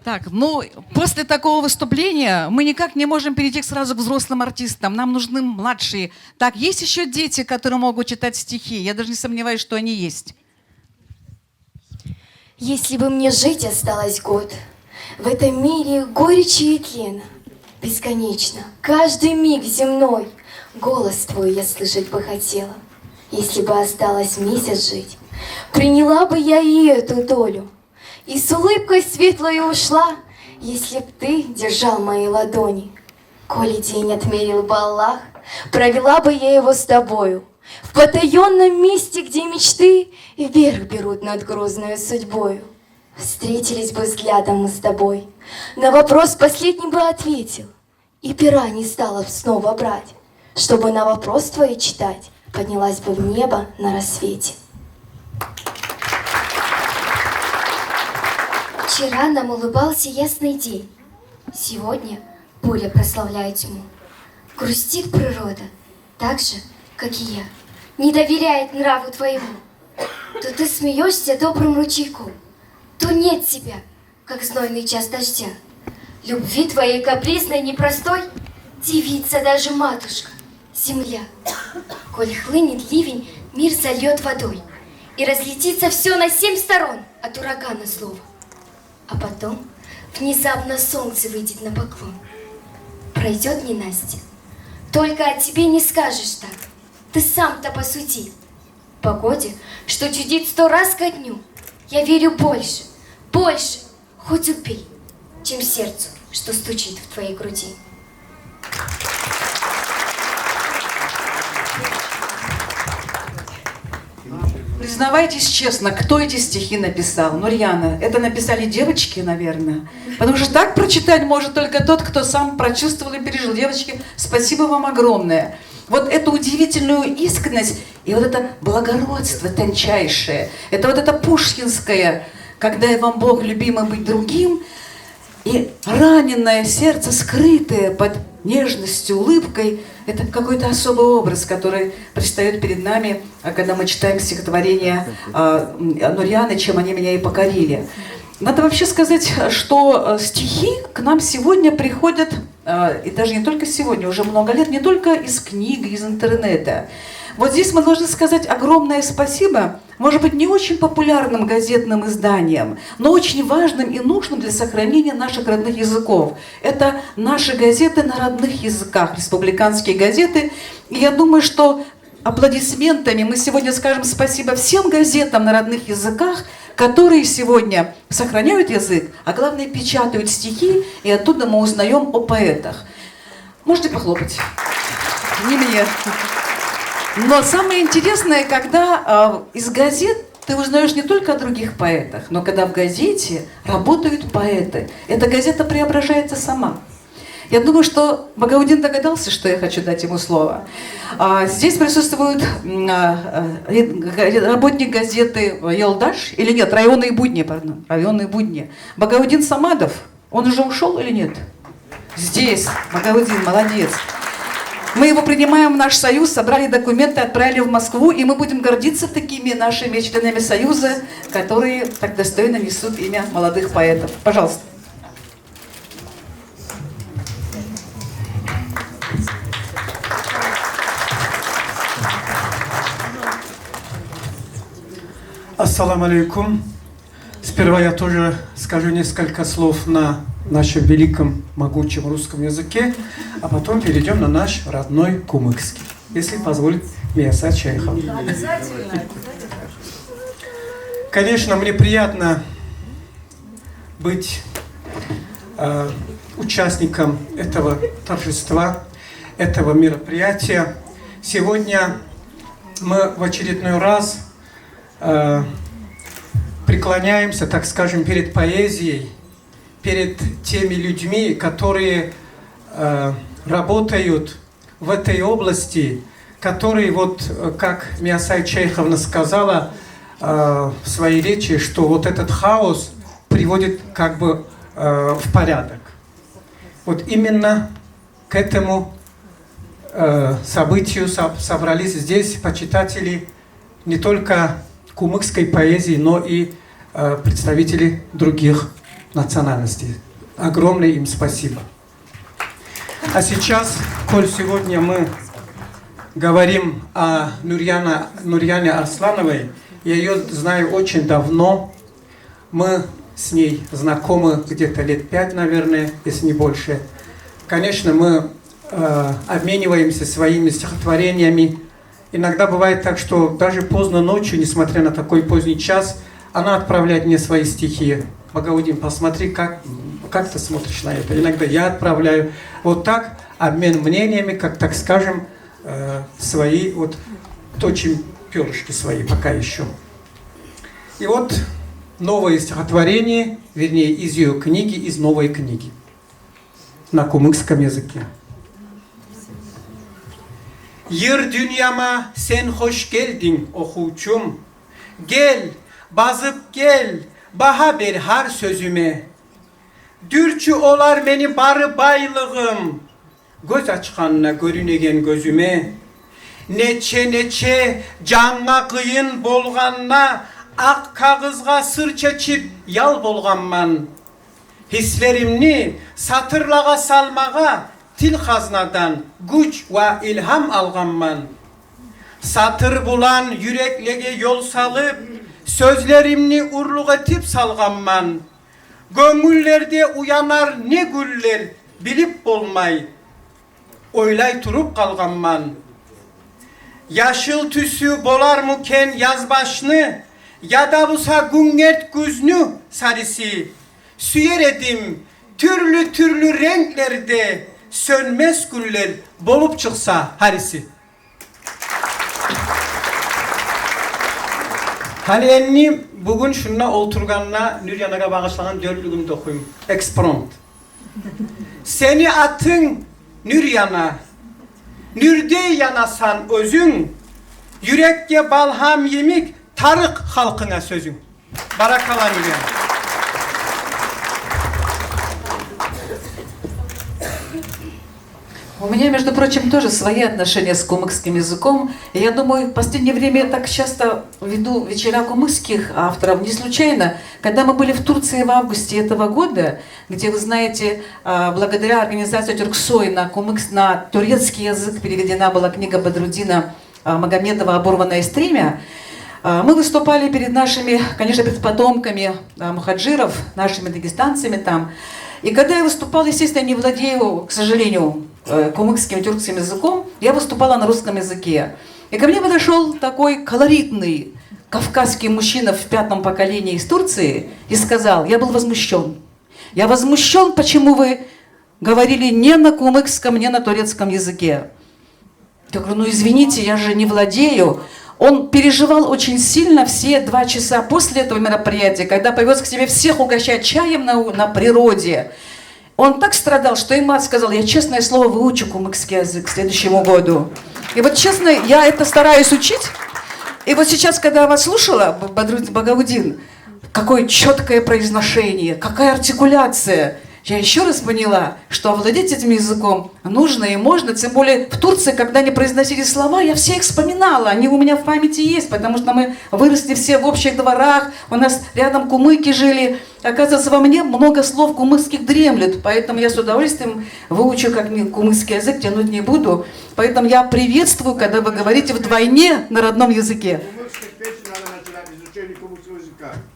A: Так, ну, после такого выступления мы никак не можем перейти сразу к взрослым артистам. Нам нужны младшие. Так, есть еще дети, которые могут читать стихи. Я даже не сомневаюсь, что они есть.
J: Если бы мне жить осталось год, в этом мире горечи и тлена, бесконечно, каждый миг земной, голос твой я слышать бы хотела. Если бы осталось месяц жить, приняла бы я и эту долю, и с улыбкой светлой ушла, если б ты держал мои ладони. Коли день отмерил бы Аллах, провела бы я его с тобою, в потаенном месте, где мечты вверх берут над грозной судьбою. Встретились бы взглядом мы с тобой, на вопрос последний бы ответил, и пера не стала б снова брать, чтобы на вопрос твой читать, поднялась бы в небо на рассвете. Вчера нам улыбался ясный день, сегодня буря прославляет тьму. Грустит природа, так же, как и я, не доверяет нраву твоему. То ты смеешься добрым ручейком, то нет тебя, как знойный час дождя. Любви твоей капризной, непростой дивится даже матушка, земля. Коль хлынет ливень, мир зальет водой, и разлетится все на 7 сторон от урагана злого. А потом внезапно солнце выйдет на поклон. Пройдет ненастье, только о тебе не скажешь так. Ты сам-то посуди. Погоде, что чудит 100 раз ко дню, я верю больше, больше, хоть убей, чем сердцу, что стучит в твоей груди.
A: Признавайтесь честно, кто эти стихи написал? Нурьяна, это написали девочки, наверное. Потому что так прочитать может только тот, кто сам прочувствовал и пережил. Девочки, спасибо вам огромное. Вот эту удивительную искренность и вот это благородство тончайшее, это вот это пушкинское, когда и вам Бог любимый быть другим, и раненое сердце, скрытое под нежностью, улыбкой, это какой-то особый образ, который предстает перед нами, когда мы читаем стихотворение Нурьяны «Чем они меня и покорили». Надо вообще сказать, что стихи к нам сегодня приходят, и даже не только сегодня, уже много лет, не только из книг, из интернета. Вот здесь мы должны сказать огромное спасибо, может быть, не очень популярным газетным изданиям, но очень важным и нужным для сохранения наших родных языков. Это наши газеты на родных языках, республиканские газеты. И я думаю, что аплодисментами мы сегодня скажем спасибо всем газетам на родных языках, которые сегодня сохраняют язык, а главное печатают стихи, и оттуда мы узнаем о поэтах. Можете похлопать? Не мне. Но самое интересное, когда из газет ты узнаешь не только о других поэтах, но когда в газете работают поэты. Эта газета преображается сама. Я думаю, что Багаудин догадался, что я хочу дать ему слово. Здесь присутствует работник газеты «Елдаш», или нет, «Районные будни», пардон, «Районные будни». Багаудин Самадов, он уже ушел или нет? Здесь, Багаудин, молодец. Мы его принимаем в наш союз, собрали документы, отправили в Москву, и мы будем гордиться такими нашими членами союза, которые так достойно несут имя молодых поэтов. Пожалуйста.
K: Ассаламу алейкум. Сперва я тоже скажу несколько слов на нашем великом, могучем русском языке, а потом перейдем на наш родной кумыкский, если позволит Миясат Шейхов. Конечно, мне приятно быть участником этого торжества, этого мероприятия. Сегодня мы в очередной раз преклоняемся, так скажем, перед поэзией, перед теми людьми, которые работают в этой области, которые, вот как Миасай Чайховна сказала в своей речи, что вот этот хаос приводит как бы в порядок. Вот именно к этому событию собрались здесь почитатели не только кумыкской поэзии, но и представители других национальностей. Огромное им спасибо. А сейчас, коль сегодня мы говорим о Нурьяне Арслановой, я ее знаю очень давно. Мы с ней знакомы где-то лет 5, наверное, если не больше. Конечно, мы обмениваемся своими стихотворениями. Иногда бывает так, что даже поздно ночью, несмотря на такой поздний час, она отправляет мне свои стихи. Багаудин, посмотри, как ты смотришь на это. Иногда я отправляю. Вот так обмен мнениями, как, так скажем, свои, вот точим перышки свои пока еще. И вот новое стихотворение, вернее, из ее книги, из новой книги на кумыкском языке. Yer dünyama sen hoş geldin okuçum. Gel, bazıp gel, baha ber har sözüme. Dürçü olar beni barı baylığım. Göz açkanına görünegen gözüme. Neçe canğa kıyın bolganna, ak kağızga sır çeçip yal bolganman. Hislerimni satırlağa salmağa, til haznadan güç ve ilham alganman. Satır bulan yüreklege yol salıp, sözlerimni urluk etip salganman. Gönüllerde uyanar ne güller, bilip bolmay, oylay turup kalganman. Yaşıl tüsü bolar muken yazbaşını, ya da busa güngert güznü sarisi. Süyer edim türlü renklerde, sönmez güller bolup çıksa harisi. Haliyenni bugün şununla oturganla Nuryan'a bağışlanan dörtlüğümde okuyayım. Exprompt. Seni atın Nuryan'a, nürde yanasan özün, yürekte balham yemik, tarık halkına sözün. Barakala Nuryan.
A: У меня, между прочим, тоже свои отношения с кумыкским языком. И я думаю, в последнее время я так часто веду вечера кумыкских авторов не случайно. Когда мы были в Турции в августе этого года, где, вы знаете, благодаря организации Тюрксой на турецкий язык переведена была книга Бадрудина Магомедова «Оборванное стремя», мы выступали перед нашими, конечно, перед потомками мухаджиров, нашими дагестанцами там. И когда я выступала, естественно, я не владею, к сожалению, кумыкским тюркским языком, я выступала на русском языке. И ко мне подошел такой колоритный кавказский мужчина в 5-м поколении из Турции и сказал, я был возмущен. Я возмущен, почему вы говорили не на кумыкском, не на турецком языке. Я говорю, ну извините, я же не владею. Он переживал очень сильно все 2 часа после этого мероприятия, когда повез к себе всех угощать чаем на природе. Он так страдал, что ему мать сказала, я, честное слово, выучу кумыкский язык к следующему году. И вот честно, я это стараюсь учить. И вот сейчас, когда я вас слушала, Багаудин, какое четкое произношение, какая артикуляция. Я еще раз поняла, что овладеть этим языком нужно и можно, тем более в Турции, когда они произносили слова, я все их вспоминала, они у меня в памяти есть, потому что мы выросли все в общих дворах, у нас рядом кумыки жили. Оказывается, во мне много слов кумыкских дремлет, поэтому я с удовольствием выучу как кумыкский язык, тянуть не буду. Поэтому я приветствую, когда вы говорите вдвойне на родном языке.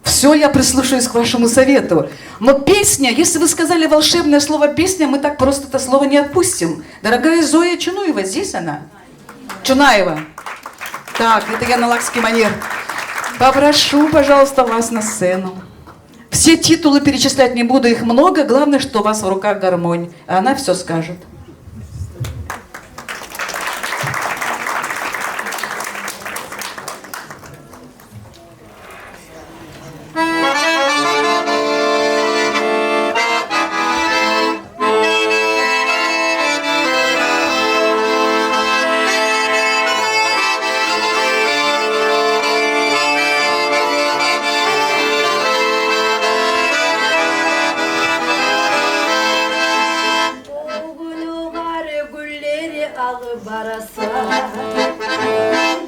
A: Все, я прислушаюсь к вашему совету. Но песня, если вы сказали волшебное слово «песня», мы так просто это слово не отпустим. Дорогая Зоя Чунуева, здесь она? Чунаева. Так, это я на лакский манер. Попрошу, пожалуйста, вас на сцену. Все титулы перечислять не буду, их много. Главное, что у вас в руках гармонь. А она все скажет.
L: barasa.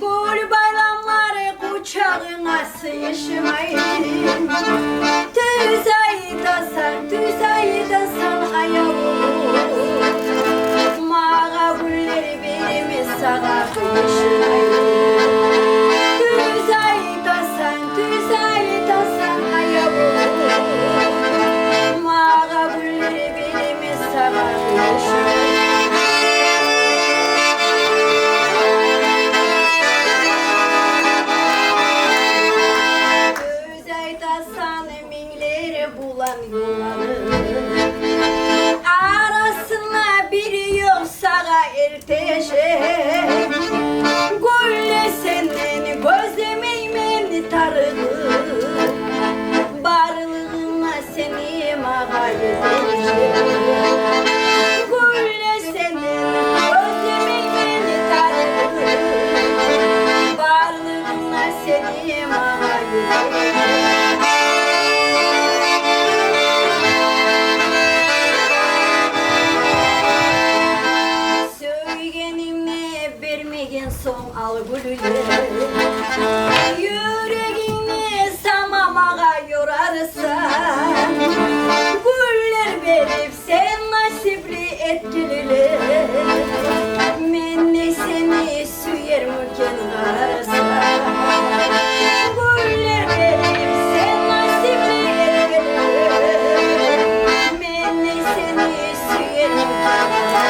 L: Gül bayramları kucağına sığışmayın. Düz aydasan ayağım. Mağa gülleri birimiz sağa kıyışmayın. Düz aydasan ayağım. Mağa gülleri birimiz sağa kıyışmayın. Bulan yolları arasına biri yok sağa erteşek. Gülle senden gözlemeymen tarığı. Barlığına seni mağa yetecek. Gülle senden gözlemeymen tarığı. Barlığına seni mağa yetecek. Son al gülüleri. Yüreğini samamağa yorarsan. Güller verip sen nasipli etkililer. Men ne seni süyer müken kararsan. Güller verip sen nasipli etkililer. Men ne seni süyer müken kararsan.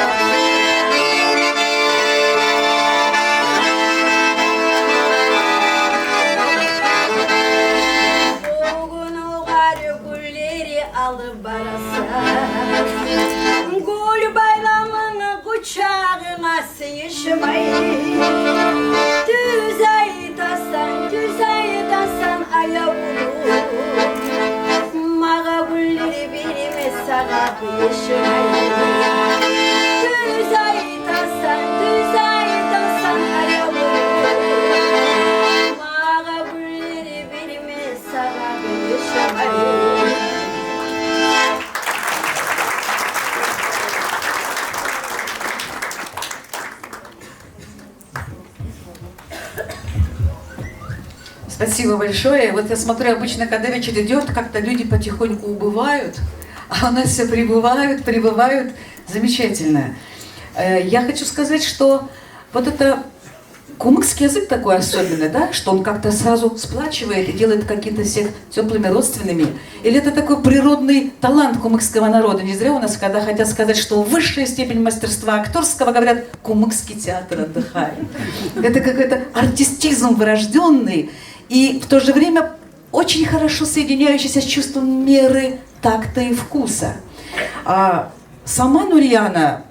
L: Alıp barasa. Gül bayramını kucağına sığışmayın. Düz aydasan ayağım. Mağa gülleri birimiz sağa kıyışmayın. Düz aydasan ayağım. Mağa gülleri birimiz sağa kıyışmayın.
A: Спасибо большое. Вот я смотрю, обычно, когда вечер идет, как-то люди потихоньку убывают, а у нас все прибывают. Замечательно. Я хочу сказать, что вот это кумыкский язык такой особенный, да, что он как-то сразу сплачивает и делает какие-то всех теплыми родственными. Или это такой природный талант кумыкского народа? Не зря у нас, когда хотят сказать, что высшая степень мастерства актерского, говорят, кумыкский театр отдыхает. Это какой-то артистизм врожденный. И в то же время очень хорошо соединяющийся с чувством меры, такта и вкуса. А сама Нурьяна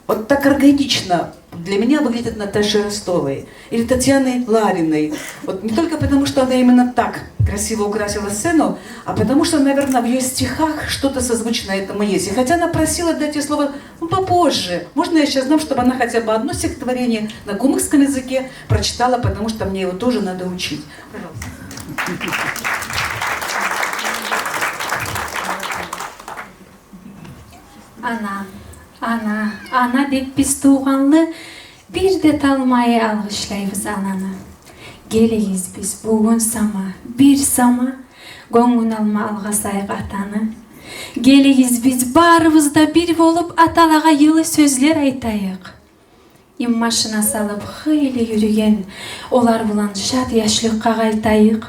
A: вот так органично для меня выглядит Наташей Ростовой или Татьяной Лариной. Вот не только потому, что она именно так красиво украсила сцену, а потому что, наверное, в ее стихах что-то созвучное этому есть. И хотя она просила дать ей слово попозже, можно я сейчас знам, чтобы она хотя бы одно стихотворение на кумыкском языке прочитала, потому что мне его тоже надо учить. Пожалуйста.
C: Ана деп біз туғанлы, бір де талмай алғышлайбыз ананы. Келегіз біз бүгін сама, бір сама, көңін алма алғасайық атаны. Келегіз біз барыбызда бір болып аталаға йылы сөзлер айтайық. Иммашына салып хейлі жүрген, олар бұлан жат яшлыққа қайтайық.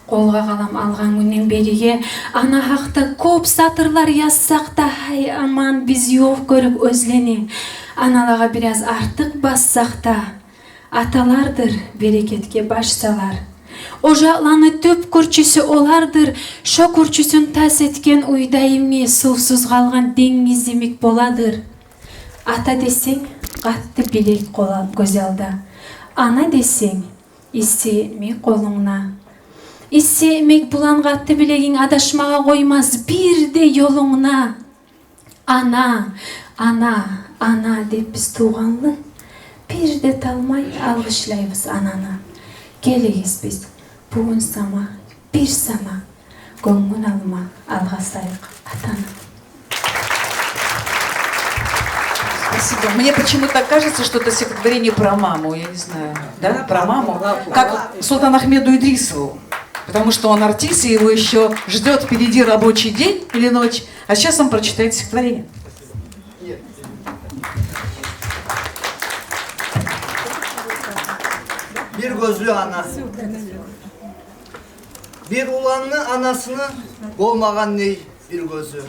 C: Қолға қалам алған күннен беріге, ана хақты көп сатырлар yazсақ та, хай аман біз йов көріп өзлене, аналаға біраз артық бассақ та, аталардыр берекетке баш салар. Ожаланы төп көрчісі олардыр, шо көрчісін тас еткен уйдайыме сусыз қалған деңіз демек боладыр. Ата десең, қатты билек қолап көзелді. Ана десең, исеме қолыңна. Исемек бұлан қатты білегің адашмаға қоймас бір де yolыңна. Ана деп біз туғанлы, бір де талмай алғышлайбыз ананы. Келегіз біз бүгін сама, бір сама, көңін алма алғасайық атаны.
A: Спасибо. Мне почему-то кажется, что это стихотворение про маму, я не знаю, да, про маму, как Султану Ахмеду Идрисову, потому что он артист, и его еще ждет впереди рабочий день или ночь, а сейчас он прочитает стихотворение.
M: Bir gözlü ana. Bir ulanlı anasını bolmagan ney bir gözü.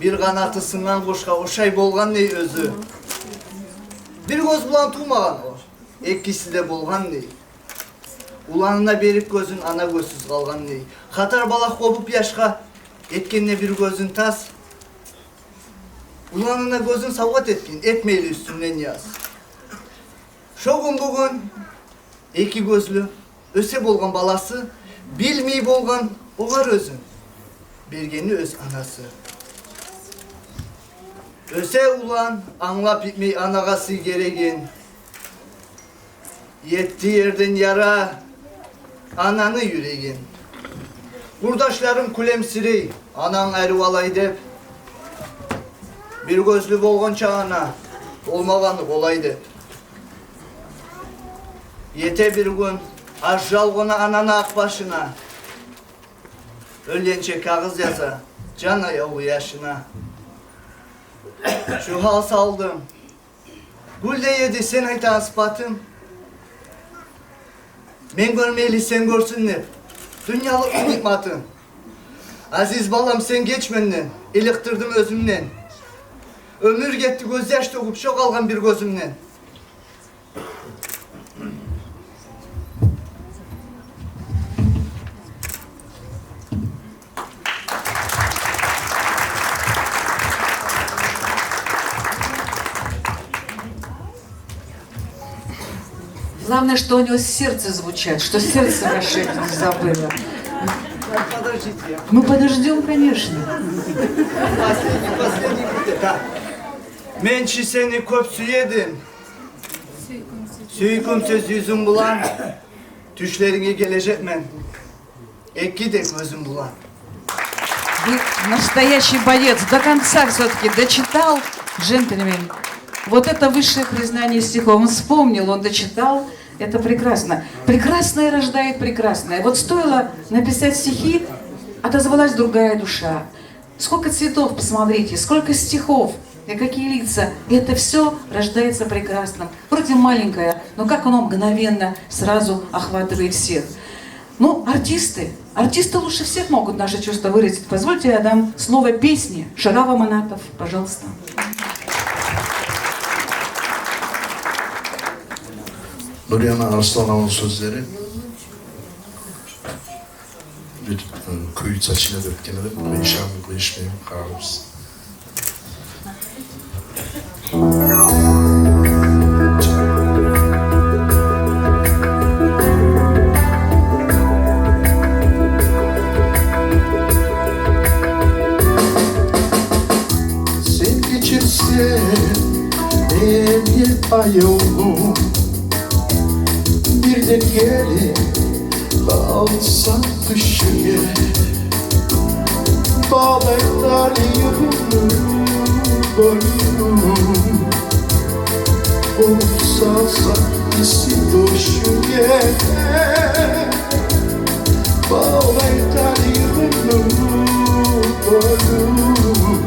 M: Bir kanatısından koşka oşay bolgan ney özü. Bir göz bulan tuğmagan o. Ekkisi de bolgan ney. Ulanına berip gözün ana gözsüz kalgan ney. Katar balak kopup yaşka etkenne bir gözün tas. Ulanına gözün savgat etkin etmeyli üstünden yaz. Şogun bugün iki gözlü öse bolgan balası bilmey bolgan oğar özün bergeni öz anası. Öse ulan anlap bitmey anagası geregen. Yetti yerden yara ananı yüregin. Kurdaşlarım kulemsirey anan ervalay dep. Bir gözlü bolgan çağına olmaganı kolay dep. Yete bir gün aşal konu anana akbaşına. Ölünce kağız yaza can ayağı yaşına. Şu hal saldım. Gül de yedi sen ayta aspatım. Men görmeyeli sen görsünler. Dünyalık nikmatım. Aziz balam sen geç menden. Elektirdim özümden. Ömür gitti gözyaş döküp şok algan bir gözümden.
A: Главное, что у него сердце звучит, что сердце наше это не забыло.
M: Подождите.
A: Мы подождем, конечно.
M: Последний куплет. Men seni köp süyedim. Süykümsüz yüzüm bulan. Düşlerine gelecek men. Eki de gözüm bulan.
A: Вы настоящий боец, до конца все-таки дочитал, джентльмен. Вот это высшее признание стихов. Он вспомнил, он дочитал. Это прекрасно. Прекрасное рождает прекрасное. Вот стоило написать стихи, отозвалась другая душа. Сколько цветов, посмотрите, сколько стихов, и какие лица. И это все рождается прекрасным. Вроде маленькое, но как оно мгновенно сразу охватывает всех. Ну, артисты лучше всех могут наши чувства выразить. Позвольте, я дам слово песне. Шарава Манатов, пожалуйста.
N: Nuriyana Arslanav'ın sözleri bir köy saçına dökkenelim. Ben şahlıkla işmeyeyim, kalırız.
B: Sen geçirsen bir ayağım bir de gelip kalsan düşüye bağlaylar yılını boynum olsa isi düşüye bağlaylar yılını boynum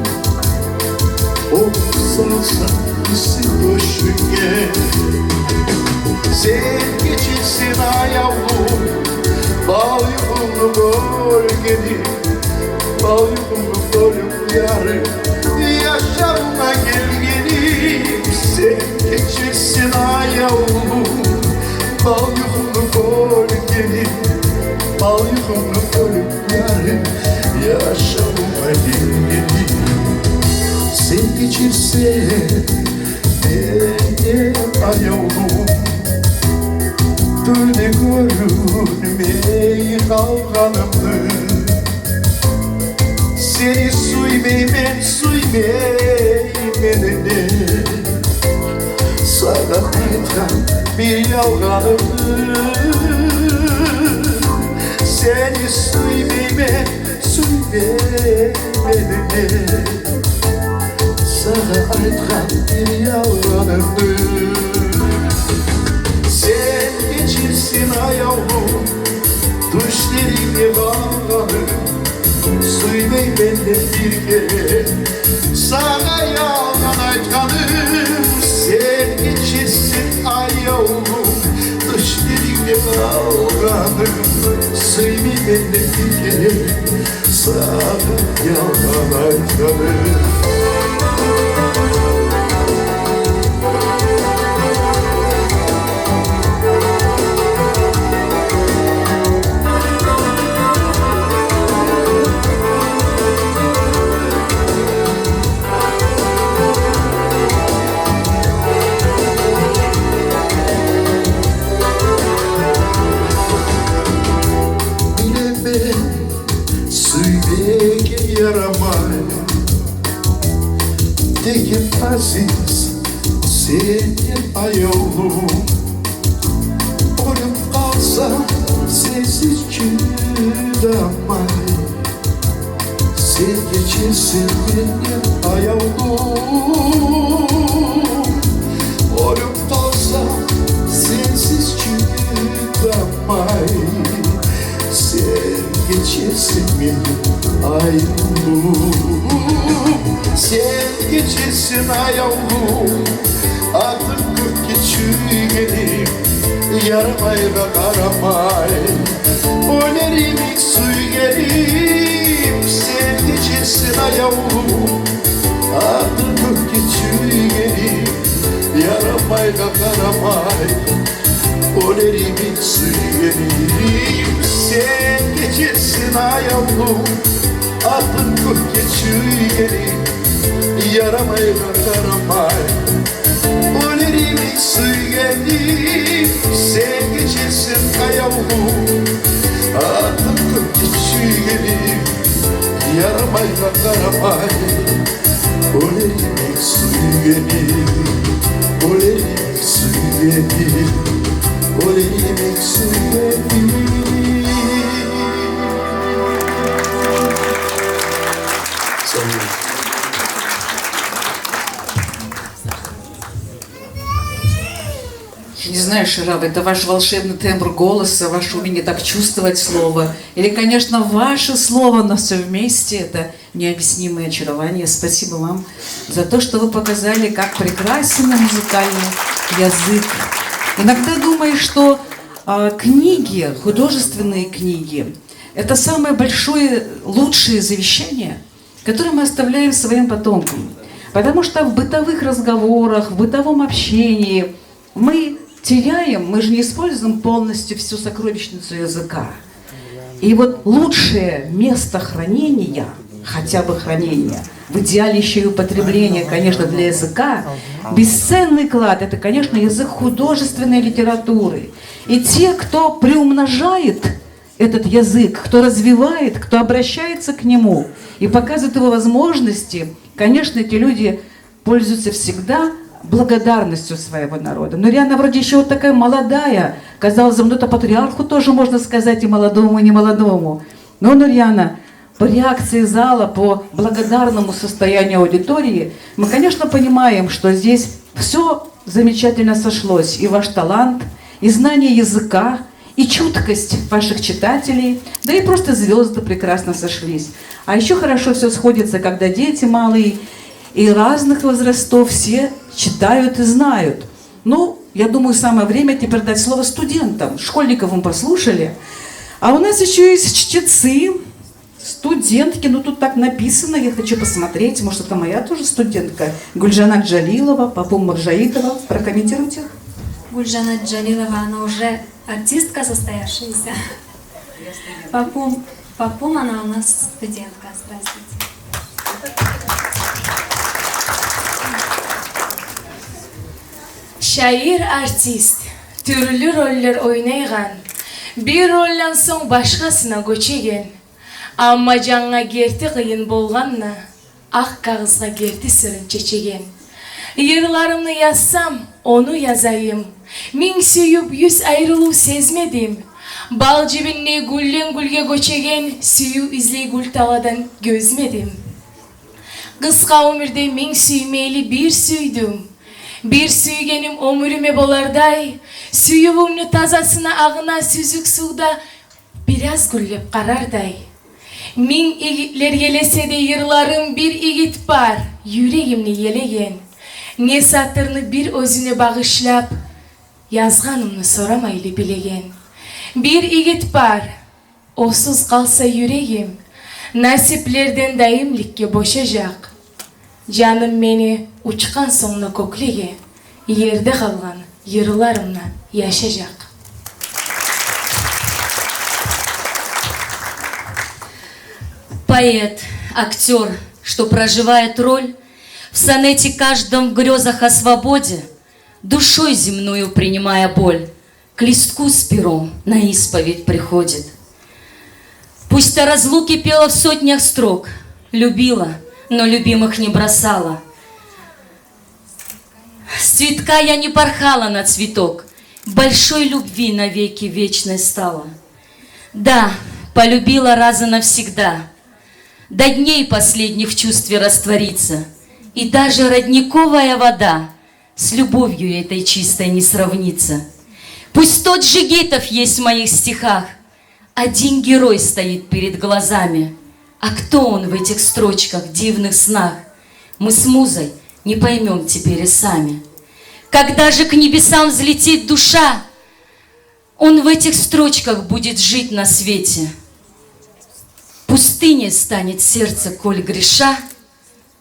B: olsa isi düşüye. Sen geçirsin ayağım, bal yukumlu gölgeni, bal yukumlu gölüm yarım, yaşamına gelgenim. Sen geçirsin ayağım, bal yukumlu gölgeni, bal yukumlu gölüm yarım, yaşamına gelgenim. Sen geçirsin ayağım, Döne görünmey kalkanımı. Seni suymeymen suymeymenine. Sana aytan bir yalganımı. Seni suymeymen suymeymenine.
N: Sana aytkan bir yavranımdı. Sen geçirsin ayağım düşlerine bağlanır. Suymay benden bir kere sana yalan aytkanım. Sen geçirsin ayağım düşlerine bağlanır. Suymay benden bir kere sana yalan aytkanım. Söyleyeke yaramay Tekin aziz senin ayağım Ölüm kalsa sensiz çıdamay Sen geçirsin benim ayağım Ölüm kalsa sensiz çıdamay Sen geçirsin benim ayağım Sen geçirsin ayağım Artık 40 geçigenim Yaramayla karamay Ölerim suy gelim Sen geçirsin ayağım Artık 40 geçigenim Yaramayla karamay Ölerim suy gelim Sen geçirsin ayağım Artık 40 geçigenim Yaramayla karamay Ölerim suy gelim Sen geçirsin ayağım Artık 40 geçigenim Yaramayla karamay Ölerim suy gelim Ölerim suy gelim Ölerim suy gelim
A: Не знаю, Ширав, это ваш волшебный тембр голоса, ваше умение так чувствовать слово. Или, конечно, ваше слово, но все вместе это необъяснимое очарование. Спасибо вам за то, что вы показали, как прекрасен музыкальный язык. Иногда думаю, что книги, художественные книги, это самое большое, лучшее завещание, которое мы оставляем своим потомкам. Потому что в бытовых разговорах, в бытовом общении мы теряем, мы же не используем полностью всю сокровищницу языка. И вот лучшее место хранения, хотя бы хранения, в идеале еще и употребления, конечно, для языка, бесценный клад – это, конечно, язык художественной литературы. И те, кто приумножает этот язык, кто развивает, кто обращается к нему и показывает его возможности, конечно, эти люди пользуются всегда благодарностью своего народа. Но Риана вроде еще вот такая молодая, казалось бы, ну-то патриарху тоже можно сказать и молодому, и не молодому. Но Нурьяна, по реакции зала, по благодарному состоянию аудитории, мы, конечно, понимаем, что здесь все замечательно сошлось. И ваш талант, и знание языка, и чуткость ваших читателей, да и просто звезды прекрасно сошлись. А еще хорошо все сходится, когда дети малые и разных возрастов все читают и знают. Ну, я думаю, самое время теперь дать слово студентам. Школьников мы послушали. А у нас еще есть чтецы, студентки. Ну, тут так написано, я хочу посмотреть. Может, это моя тоже студентка. Гульжана Джалилова, Папум Маржаитова. Прокомментируйте.
C: Гульжана Джалилова, она уже артистка состоявшаяся. Папум, она у нас студентка. Здравствуйте.
O: Şair artist, türlü roller oynaygan, bir rollan soң başkasına göçegen, amma жаңа керти кыйын болганна, ак кагызга керти сырын чечеген. Йырларымны yazsam, onu yazayım, миң сүйүп 100 айрылуу сезмедим, бал жибинне гүлден гүлгө көчеген, сүйүү излей гүл таладан көзмедим. Kıska ömürde min süymeyli bir süydüm. Bir süygenim ömrüme bolarday. Süyübümnü tazasına ağına süzük suda biraz güllep kararday. Min igitler gelese de yırlarım bir igit var. Yüreğimni yelegen. Ne satırını bir özüne bağışlap yazganımını soramaylı bilegen. Bir igit var. Osuz kalsa yüreğim nasiplerden daimlikке boşacak. Canım beni uçkan sonuna koklege, yerde kalan yırlarımla yaşayacak.
P: Поэт, актер, что проживает роль в сонете каждом в грезах о свободе, душой земную принимая боль, к листку с пером на исповедь приходит. Пусть о разлуке пела в сотнях строк, любила, но любимых не бросала. С цветка я не порхала на цветок, большой любви навеки вечной стала. Да, полюбила раза навсегда, до дней последних в чувстве раствориться, и даже родниковая вода с любовью этой чистой не сравнится. Пусть тот Жигитов есть в моих стихах, один герой стоит перед глазами. А кто он в этих строчках, дивных снах, мы с музой не поймем теперь и сами. Когда же к небесам взлетит душа, он в этих строчках будет жить на свете. Пустыней станет сердце, коль греша,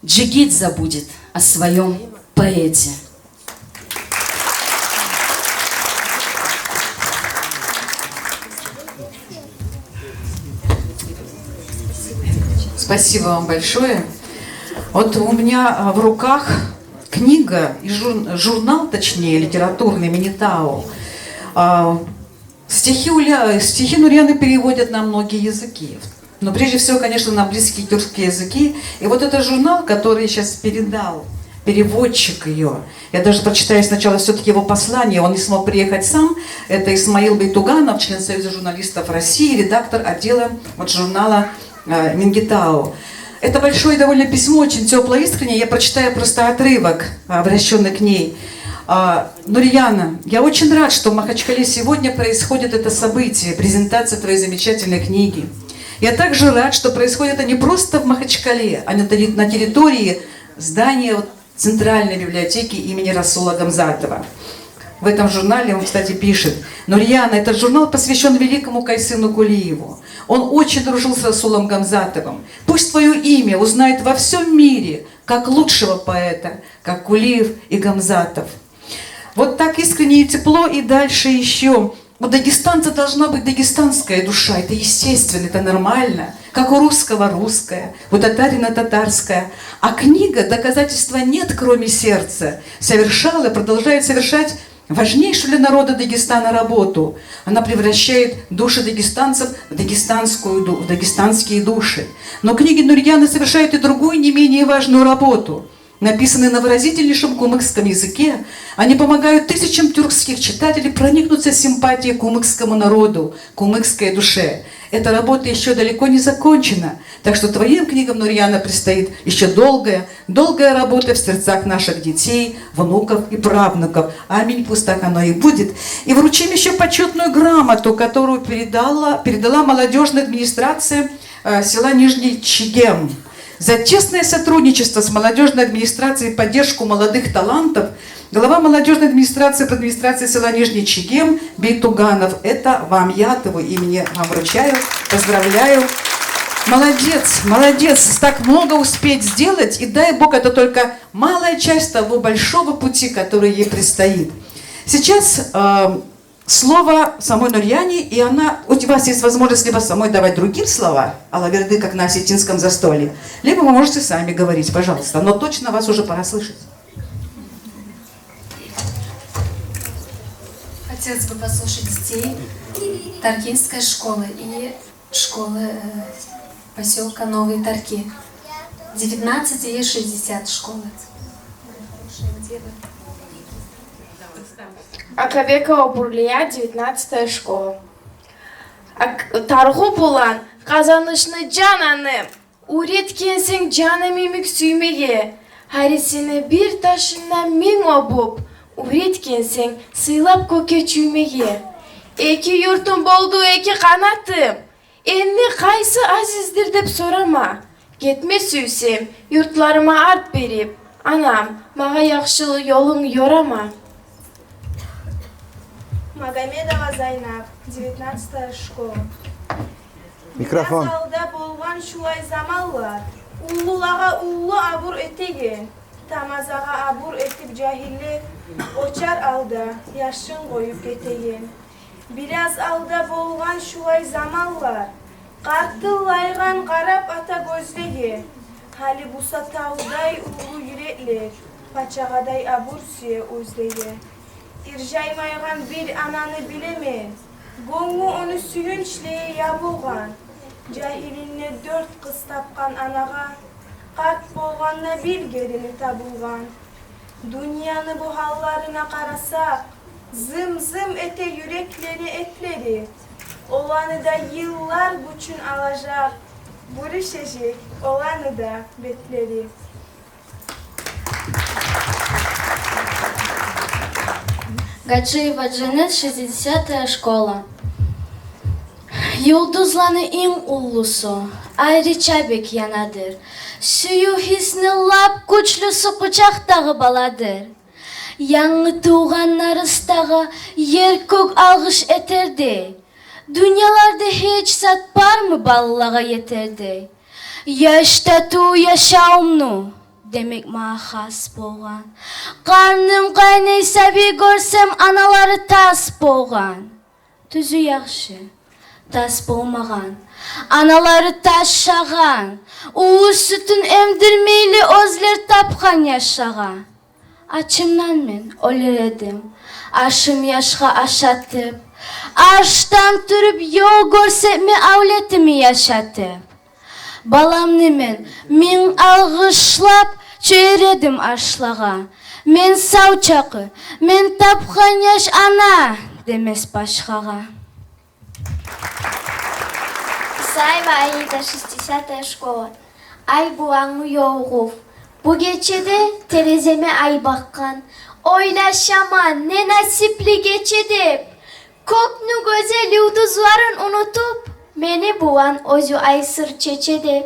P: Джигит забудет о своем поэте.
A: Спасибо вам большое. Вот у меня в руках книга, журнал, точнее, литературный Минитау. Стихи Нурьяны переводят на многие языки. Но прежде всего, конечно, на близкие тюркские языки. И вот этот журнал, который сейчас передал переводчик ее, я даже прочитаю сначала все-таки его послание, он не смог приехать сам, это Исмаил Бейтуганов, член Союза журналистов России, редактор отдела вот журнала Мингитау. Это большое довольно письмо, очень теплое, искреннее. Я прочитаю просто отрывок, обращенный к ней. Нурьяна, я очень рад, что в Махачкале сегодня происходит это событие, презентация твоей замечательной книги. Я также рад, что происходит это не просто в Махачкале, а на территории здания Центральной библиотеки имени Расула Гамзатова. В этом журнале он, кстати, пишет: Нурьяна, этот журнал посвящен великому Кайсыну Кулиеву. Он очень дружил с Расулом Гамзатовым. Пусть твое имя узнает во всем мире, как лучшего поэта, как Кулиев и Гамзатов. Вот так искренне и тепло, и дальше еще. У дагестанца должна быть дагестанская душа, это естественно, это нормально. Как у русского русская, у татарина татарская. А книга «Доказательства нет, кроме сердца» совершала и продолжает совершать важнейшую для народа Дагестана работу. Она превращает души дагестанцев в дагестанские души. Но книги Нурьяны совершают и другую, не менее важную работу. Написанные на выразительнейшем кумыкском языке, они помогают тысячам тюркских читателей проникнуться симпатией к кумыкскому народу, к кумыкской душе. Эта работа еще далеко не закончена, так что твоим книгам, Нурьяна, предстоит еще долгая работа в сердцах наших детей, внуков и правнуков. Аминь, пусть так оно и будет. И вручим еще почетную грамоту, которую передала молодежная администрация села Нижний Чегем. За тесное сотрудничество с молодежной администрацией и поддержку молодых талантов глава молодежной администрации села Нижний Чегем Бейтуганов. Это вам, я от его имени вам вручаю, поздравляю. Молодец, молодец, так много успеть сделать, и дай Бог, это только малая часть того большого пути, который ей предстоит. Сейчас слово самой Нурьяне, и у вас есть возможность либо самой давать другим слова, алаверды, как на осетинском застолье, либо вы можете сами говорить, пожалуйста, но точно вас уже пора слышать.
C: Хотелось бы послушать детей Таркинской школы и школы поселка Новые Тарки. 19 и 60 школы.
Q: Акабекова Бурлия, 19-я школа. Таргу булан, казанышны жананы, Üretkensен canım imik süymege. Harisini bir taşından min obup. Üretkensen sıylap köke çüymege. Eki yurtum boldu eki kanatım. Endi kaysı azizdir dep sorama. Gitme süysem yurtlarıma art berip. Anam, mağa yakşılı yolun yorama.
R: Магомедова Зайнап, 19 школа.
M: Mikrofon.
R: Salda bolgan şulay zamallar. Ullulağa ullu abur etegen. Tamazağa abur etip cahillik. Oçar alda, yaşın koyup getegen. Biraz alda bolgan şulay zamallar. Qartı laygan qarap ata gözlege. Hali busa tağday ullu yürekler. Paçağaday abur süye özlege. İrjaymaygan bir ananı bilemen. Gongu onu süyünçleye yabulgan. Cahilinne 4 kız tapkan anaga. Kart bolganna bir gelini tabulgan. Dünyanı bu hallarına karasak. Zım zım ete yürekleri etleri. Olanı da yıllar güçün alacak. Buruşacak olanı da betleri.
J: Гаджиева Джанет, 60-я школа. Yıldızlanı in ullusu, ayrı çabuk yanadır. Suyu hisni lap güçlüsü kucaktağı baladır. Yanı tuğanlar ıstağı yer kök algış eterdi. Dünyalarda hiç zat var mı ballağa yeterdi. Yaşta tu yaşaumnu demek ma has bolgan. Karnım kaynaysa bir görsem anaları tas bolgan. Tüzü yaxşı. Tas bolmagan, anaları taşşagan, uğur sütün emdirmeyli özler tapkan yaşaga. Açımdan men öleredim, aşım yaşa aşatıp, aştan türüp yol görsepmi avletimi yaşatıp. Balam nemen, min algışlap çöğredim aşlaga. Men savçakı, men tapkan yaş ana demez başkaga.
H: Исаева Аида, 60-я школа. Ay buğanlı yoğuf. Bu gecede terezeme ay bakkan. Oylaşaman ne nasipli geçedip. Koknu güzel yıldızların unutup. Meni buğan ozu ay sır çeçedip.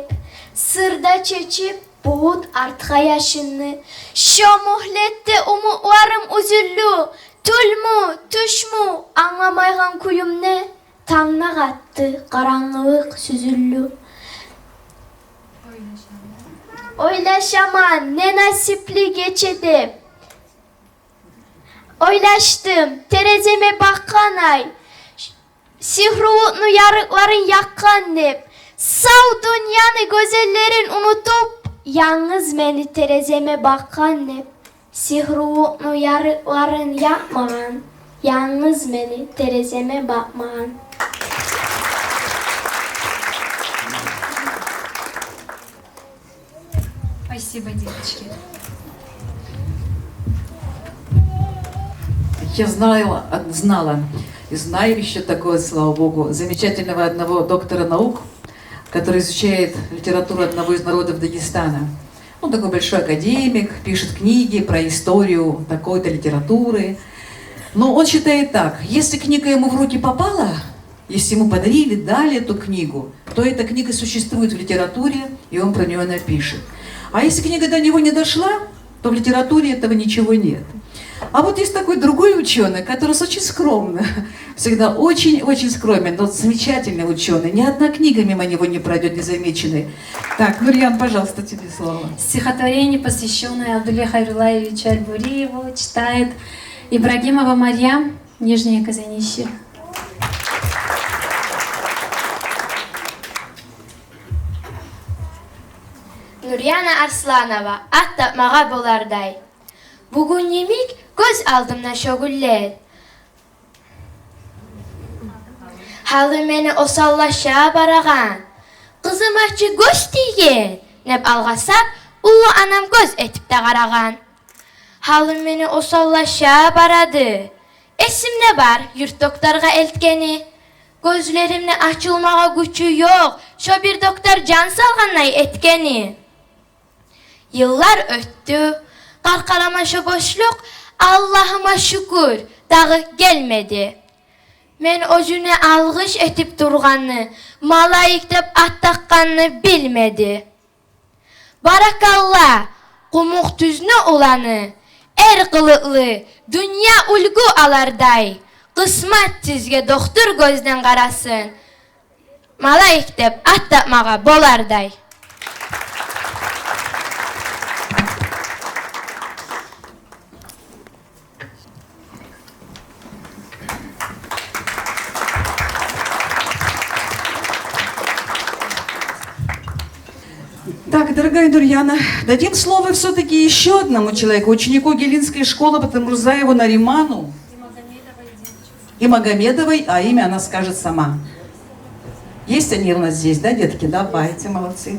H: Sırda çeçip buğut artka yaşını. Şo muhlette umutlarım üzüllü. Tülmü, tüşmü anlamaygan kuyum ne? Tanna kattı, karanlık süzüllü. Oylaşaman ne nasipli geçedip. Oylaştım, terezeme bakkan ay. Sihruğunu yarıkların yakkan dep. Sav dünyanı gözellerin unutup. Yalnız beni terezeme bakkan dep. Sihruğunu yarıkların yakmagan. Yalnız beni terezeme bakmagan.
C: Спасибо, девочки.
A: Я знала и знаю еще такое, слава богу, замечательного одного доктора наук, который изучает литературу одного из народов Дагестана. Он такой большой академик, пишет книги про историю такой-то литературы. Но он считает так, если книга ему в руки попала, если ему подарили, дали эту книгу, то эта книга существует в литературе, и он про нее напишет. А если книга до него не дошла, то в литературе этого ничего нет. А вот есть такой другой ученый, который очень скромно, всегда очень-очень скромен, но замечательный ученый. Ни одна книга мимо него не пройдет незамеченной. Так, Нурьян, пожалуйста, тебе слово.
C: Стихотворение, посвященное Абдулле Хайрулаевичу Аль-Буриеву, читает Ибрагимова Марьям, Нижнее Казанище.
J: Nuriyana Arslanova, at tapmağa bolarday. Bugün yemek göz aldımdan şoguller. Halı meni osallaşa baragan. Kızım açı göz diyen. Nep algasap, ulu anam göz etip de karagan. Halı meni osallaşa baradı. Esimde var yurt doktorga eltkeni. Gözlerimle açılmağa gücü yok.
H: şo bir doktor can salganay etkeni. Yıllar öttü, qarqarama şo boşluk, Allah'ıma şükür, dağı gelmedi. Men özüne algış etip durganını, malayık dep at taqqanını bilmedi. Barakallah, qumuq tüzne olanı, er qılıqlı, dünya ulgu alarday, qısmat tizge doktor gözden qarasın, malayık dep at tapmağa bolarday.
A: Так, дорогая Нурьяна, дадим слово все-таки еще одному человеку, ученику Гелинской школы Батамурзаеву Нариману и Магомедовой, а имя она скажет сама. Есть они у нас здесь, да, детки? Давайте, молодцы.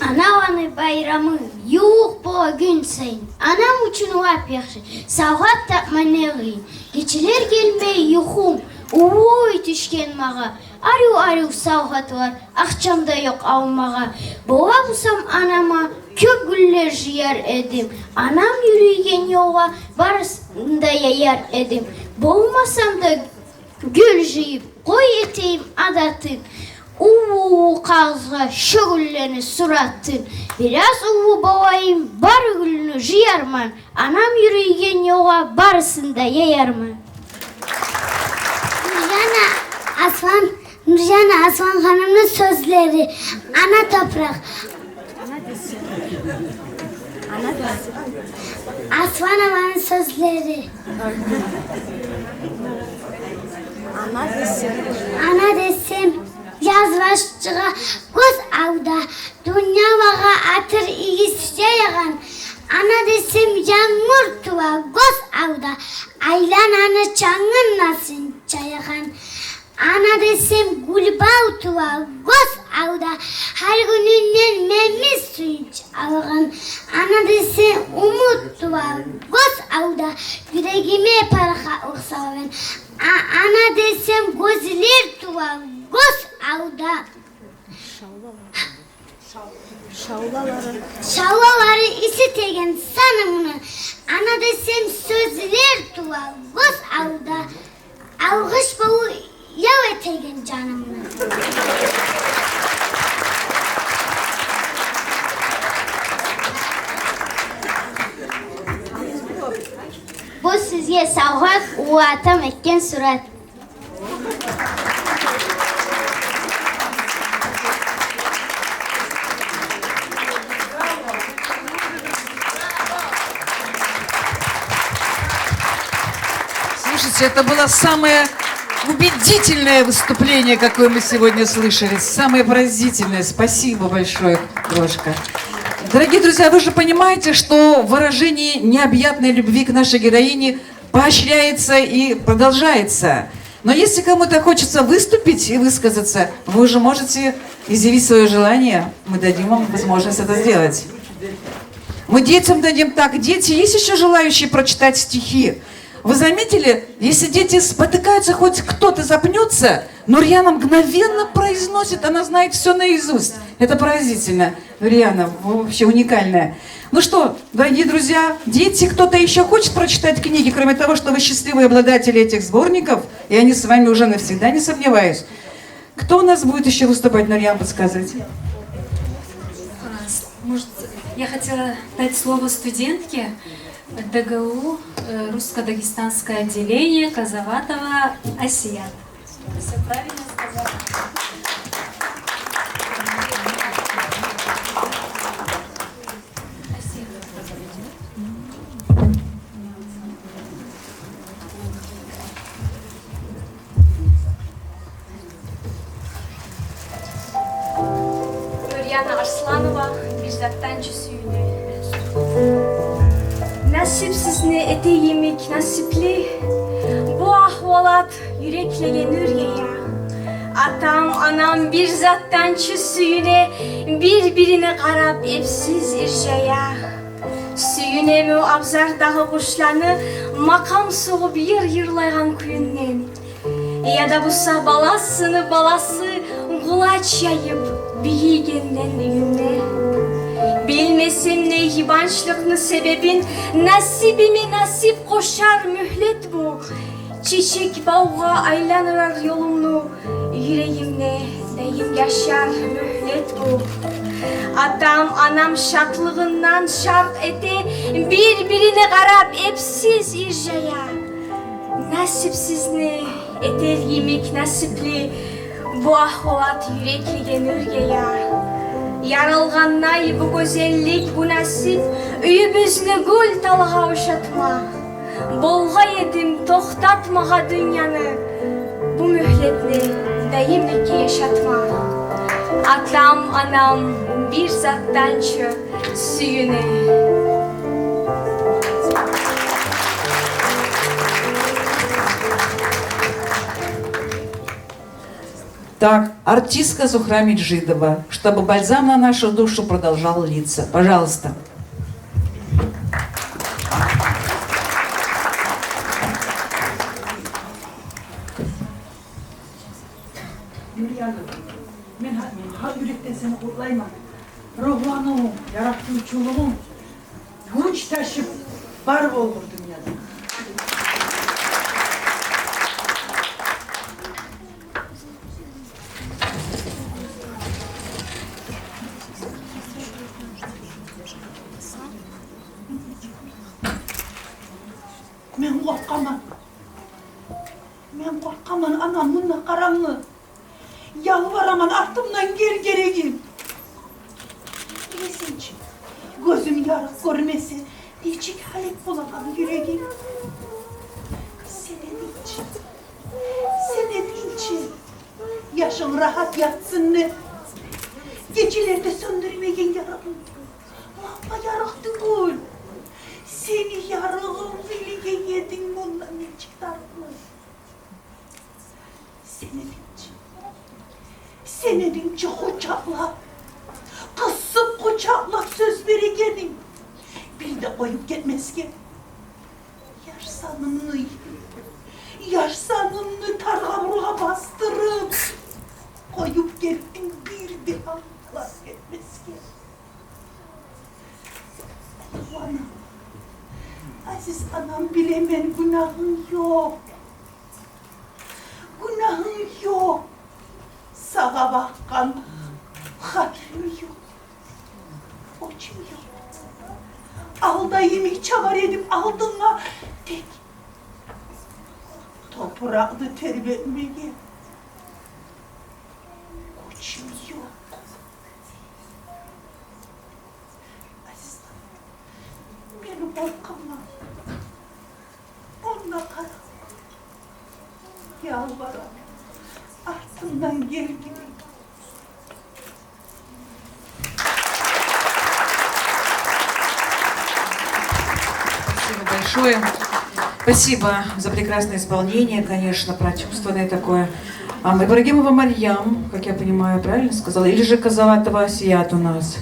S: Anavani bayramı yok bu gün sayın. Anam için vap yaxşı. Savhat tapmaneri. Geçiler gelmey yuxum. Uy düşken mağa. Arı savhat var. Akşamda yok avmağa. Boğa busam anama köp güller jiyar edim. Anam yürüygen yoğa barısında yayar edim. Boğmasam da gül jiyip koy eteyim adatıp. Uvu kağızga şu güllerini surattın. Biraz uvu boğayım bar gülünü jiyarman. Anam yürüygen yoğa barısında yayarman. Nurjana Aslan Hanım'ın sözleri. Ana toprak. Aslan Hanım'ın sözleri. Ana desim. Yazvaşçığa göz avda. Dünya vağa atır iyisi yağan. Ana desim yağmur tuva göz avda. Aylan ana çangın nasın çayağan. Ana desem gulbav tuva göz avda. Her gününden memmi suyunç algan. Ana desem umut tuva göz avda. Yüreğime parha uksaven. Ana desem gözler tuva göz avda. Şavlaları isitegen sanımını. Ana desem sözler tuva göz avda. Algış bağı yav etegen canımını. Bu sizge savhat uvatam ekken surat.
A: Слушайте, это было самое убедительное выступление, какое мы сегодня слышали. Самое поразительное. Спасибо большое, Крошка. Дорогие друзья, вы же понимаете, что выражение необъятной любви к нашей героине поощряется и продолжается. Но если кому-то хочется выступить и высказаться, вы уже можете изъявить свое желание. Мы дадим вам возможность это сделать. Мы детям дадим так. Дети, есть еще желающие прочитать стихи? Вы заметили, если дети спотыкаются, хоть кто-то запнется, Нурьяна мгновенно произносит, она знает все наизусть. Это поразительно. Нурьяна вообще уникальная. Ну что, дорогие друзья, дети, кто-то еще хочет прочитать книги, кроме того, что вы счастливые обладатели этих сборников, и они с вами уже навсегда, не сомневаюсь. Кто у нас будет еще выступать, Нурьян, подсказывать?
C: Может, я хотела дать слово студентке ДГУ, русско-дагестанское отделение, Казаватова Асия. Все правильно сказала.
R: Nurjana Arslanova, Bizzat'tan Cüsü'yle. Nasipsiz ne eti yemek nasipli. Bu ahvalat yürekle Nuriye'ye. Atam anam bir zattan çüsüyle birbirine karab evsiz irşaya. Сүйінемі абзардағы құшланы мақам соғып йырлайған күйіннен. Яда бұса баласы құлач жайып бейгеннен үйіне. Bilmesem ne hibançlıkны sebebin, nasibime nasip koşar mühlet bu. Çiçek bağğa aylanır yolumlu, yüreğimde deyim yaşar mühlet bu. Atam anam şatlığından şark ete, birbirine karab epsiz irjaya. Nasipsiz ne eter yemek nasipli, bu ahvalat yürekli genürge ya. Yaralğannay bu güzellik, bu nasip, üyübüzünü gül talağa uşatma. Bolğa yedim, toxtatmağa dünyanı, bu mühletni dayımlıkki yaşatma. Atam, anam, bir zattançı süyüne.
A: Так, артистка Зухра Меджидова, чтобы бальзам на нашу душу продолжал литься. Пожалуйста.
T: Men ha yürekten seni kutlayma. Ruhlanığım, yaratıcılığım, güç taşıp var olur dünyada. Men korkaman anam bununla karanlı. Yalvaraman ardımdan geregin. Bilesinci, gözüm yarık görmese, diyecek halep bulakan yüreğim. Senedinci, yaşın rahat yatsın ne? Gecelerde söndürmeyen yarağım, lamba yarık değil. Seni yarığım bilge yedin bundan ne çıkartma. Senedinci kucakla, kısıp kucakla söz veregenin. Bir de koyup gitmez ki. Yaşsanını targaburga bastırıp, koyup gittin bir daha gitmez ki. Anam, aziz anam bilemen günahın yok. Günahın yok. Sağa bakkan hatırım yok. Oçum yok. Aldayım çavar edip aldığına tek. Toprağını terbetmeye. Oçum yok. Aslan, beni korkama. Onunla kara. Yalvarım. Артından gel gibi.
A: Спасибо большое. Спасибо за прекрасное исполнение, конечно, прочувствованное такое. Ибрагимова Марьям, как я понимаю, правильно сказала? Или же Казаватова Асият у нас?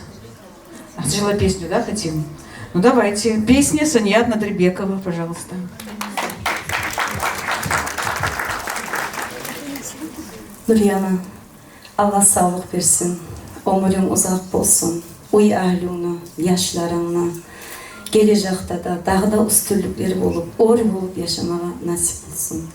A: Сначала песню, да, хотим? Ну давайте. Песня Саният Надребекова, пожалуйста.
P: Nuriyana, Allah sağlık versin, ömrün uzak olsun, uy ahluna, yaşlarına, gelecekte de daha da üstünlükleri bulup, or bulup yaşamaya nasip olsun.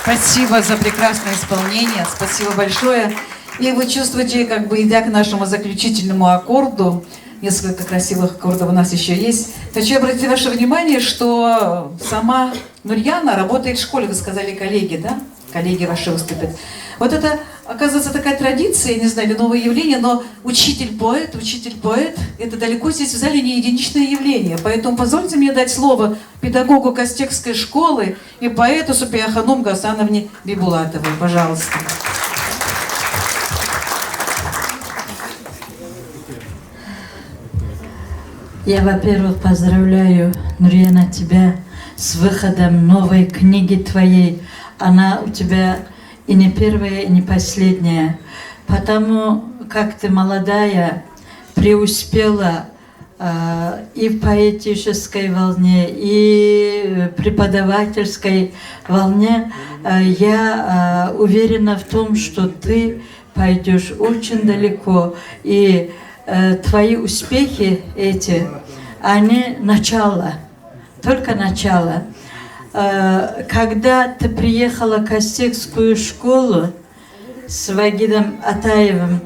A: Спасибо за прекрасное исполнение, спасибо большое. И вы чувствуете, как бы идя к нашему заключительному аккорду, несколько красивых аккордов у нас еще есть. Хочу обратить ваше внимание, что сама Нурьяна работает в школе, вы сказали, коллеги, да? Коллеги ваши выступят. Вот это, оказывается, такая традиция, не знаю, или новое явление, но учитель-поэт, это далеко здесь в зале не единичное явление. Поэтому позвольте мне дать слово педагогу Кастекской школы и поэту Супияханум Гасановне Бибулатовой. Пожалуйста.
U: Я, во-первых, поздравляю, Нурьяна, тебя с выходом новой книги твоей. Она у тебя и не первая, и не последняя. Потому как ты молодая, преуспела и в поэтической волне, и в преподавательской волне, я уверена в том, что ты пойдешь очень далеко. И твои успехи эти, они начало, только начало. Когда ты приехала в Кастекскую школу с Вагидом Атаевым,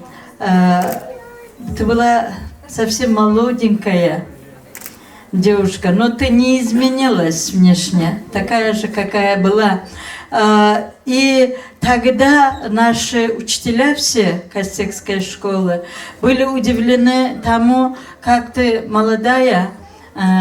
U: ты была совсем молоденькая девушка, но ты не изменилась внешне, такая же, какая была. И тогда наши учителя все Кастекской школы были удивлены тому, как ты, молодая,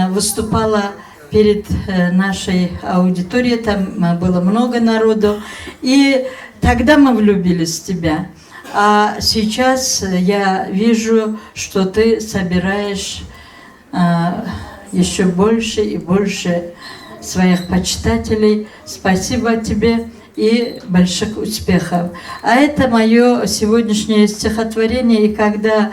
U: выступала перед нашей аудиторией. Там было много народу. И тогда мы влюбились в тебя. А сейчас я вижу, что ты собираешь еще больше и больше своих почитателей. Спасибо тебе и больших успехов. А это мое сегодняшнее стихотворение. И когда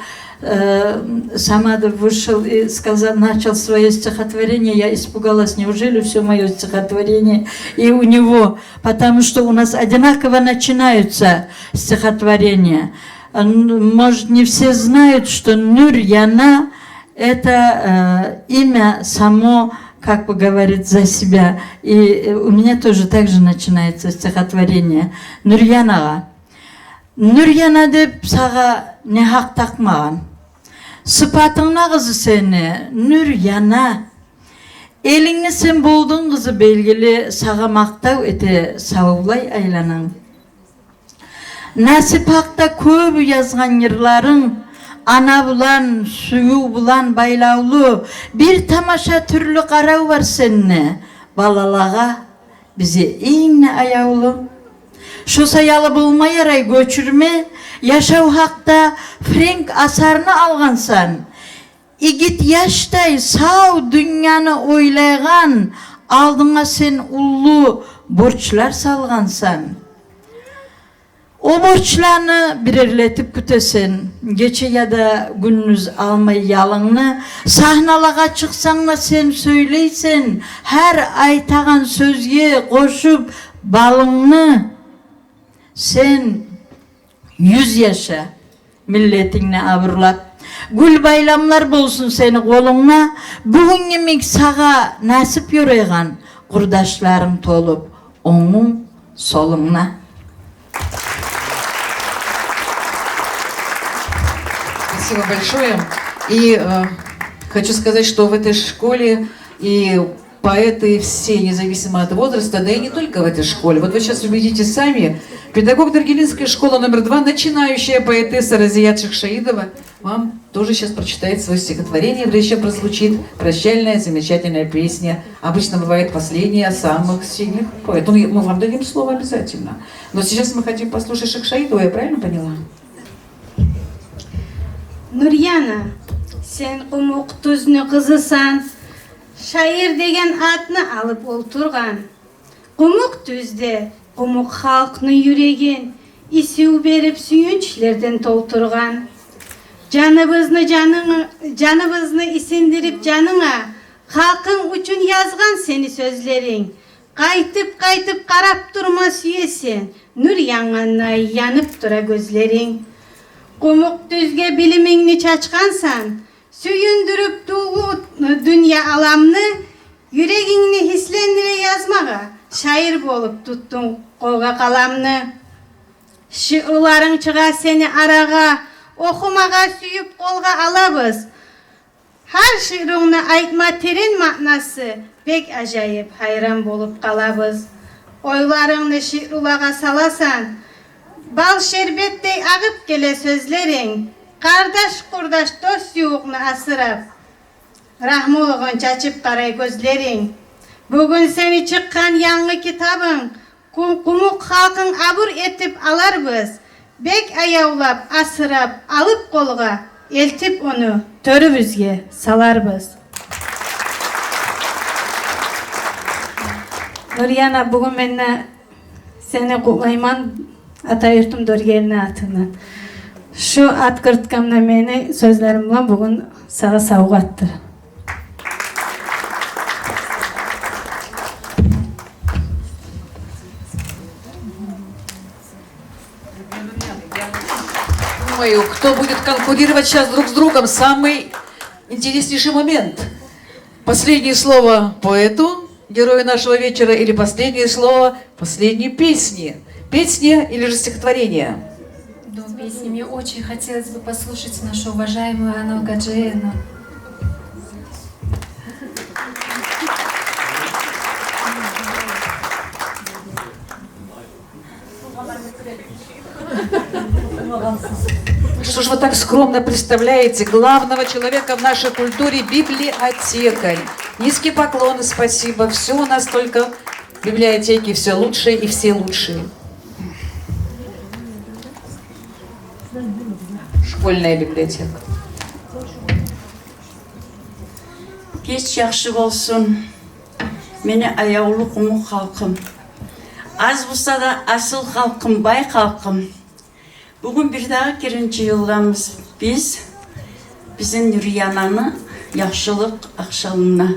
U: Самадов вышел и начал свое стихотворение, я испугалась, неужели все мое стихотворение и у него, потому что у нас одинаково начинаются стихотворения. Может, не все знают, что Нурьяна – это имя само, как бы говорит за себя. И у меня тоже так же начинается стихотворение. Нурьянаға. Нурьяна деп саға не хақ тақмаған. Sıfatыңна қызы сені, Нурьяна. Еліңе сен болдың қызы белгілі, саға мақтау ете саулай айланың. Нәсіп хақта көбі язған ерларың, ана бұлан, сұю бұлан байлаулы, бір тамаша түрлі қарау бар сені, балалаға бізе еңне аяулы. Şu sayalı bulma yaray göçürme, yaşav haqta Frank asarını alğansan. İgit yaştay sağ dünyanı oylayğan, aldığına sen ullu borçlar salğansan. O borçlarını birerletip kütesen, geçe ya da gündüz almay yalını, sahnalağa çıksan da sen söyleysen, her aytağan sözge koşup balını, sen 100 yaşa milletinle avırlap, gül baylamlar bolsun seni koluna, bugün yemek sağa nasip yoraygan, kurdaşlarım tolup, onun soluna.
A: Спасибо большое. И хочу сказать, что в этой школе и поэты все, независимо от возраста, да и не только в этой школе. Вот вы сейчас убедите сами, педагог Даргелинской школы номер 2, начинающая поэтесса Разият Шахшаидова, вам тоже сейчас прочитает свое стихотворение, прежде чем прозвучит прощальная, замечательная песня. Обычно бывает последняя самых сильных поэтов. Мы вам дадим слово обязательно. Но сейчас мы хотим послушать Шахшаидову, я правильно поняла?
V: Нурьяна, сен құмық түзіні қызысан, шайыр деген атны алып олтырған. Құмық түзде, құмық халқны юреген, исеу беріп сүйіншілерден толтырған. Жаныбызны исендіріп жаныңа, халқың үшін язған сені сөзлерің. Қайтып қарап тұрма сүйесен, нүр яңанна янып тұра көзлерің. Құмық түзге біліміңні чачқансан, сүйіндіріп туғы дүния аламны, Yüreğini hislendire yazmağa, Şair bolup tuttun kolga kalamını. Şiirlerin çığa seni arağa, okumağa süyüp kolga alabız. Her şiirine aytma terin manası, bek acayip hayran bolup kalabız. Oylarını şiirulağa salasan, bal şerbettey ağıp gele sözlerin, kardeş kurdaş dost yuğunu asırap, rahmoluğun çaçıp karay gözlerin. Bugün seni çıkkan yanlı kitabın, kumuk halkın abur etip alarbız. Bek ayavlap, asırap, alıp kolga, eltip onu törübüzge salarbız. Nuriyana, bugün ben seni kutlayman Atayurtum Dorgelini atından. Şu at kırtkamla beni sözlerimle bugün sana savgattır.
A: Думаю, кто будет конкурировать сейчас друг с другом, самый интереснейший момент. Последнее слово поэту, герою нашего вечера, или последнее слово последней песни. Песни или же стихотворение?
C: До песни мне очень хотелось бы послушать нашу уважаемую Анну Гаджиевну.
A: Что же вы так скромно представляете главного человека в нашей культуре библиотекарь? Низкий поклон и спасибо. Все у нас только в библиотеке, все лучшее и все лучшие. Школьная библиотека.
U: Geç yaxşı olsun. Meni ayavlı kumu halkım. Az bulsa da asıl halkım, bay halkım. Bugün bir daha 2. yılımız biz. Bizim Nuriyana'nın yaxşılık akşamına.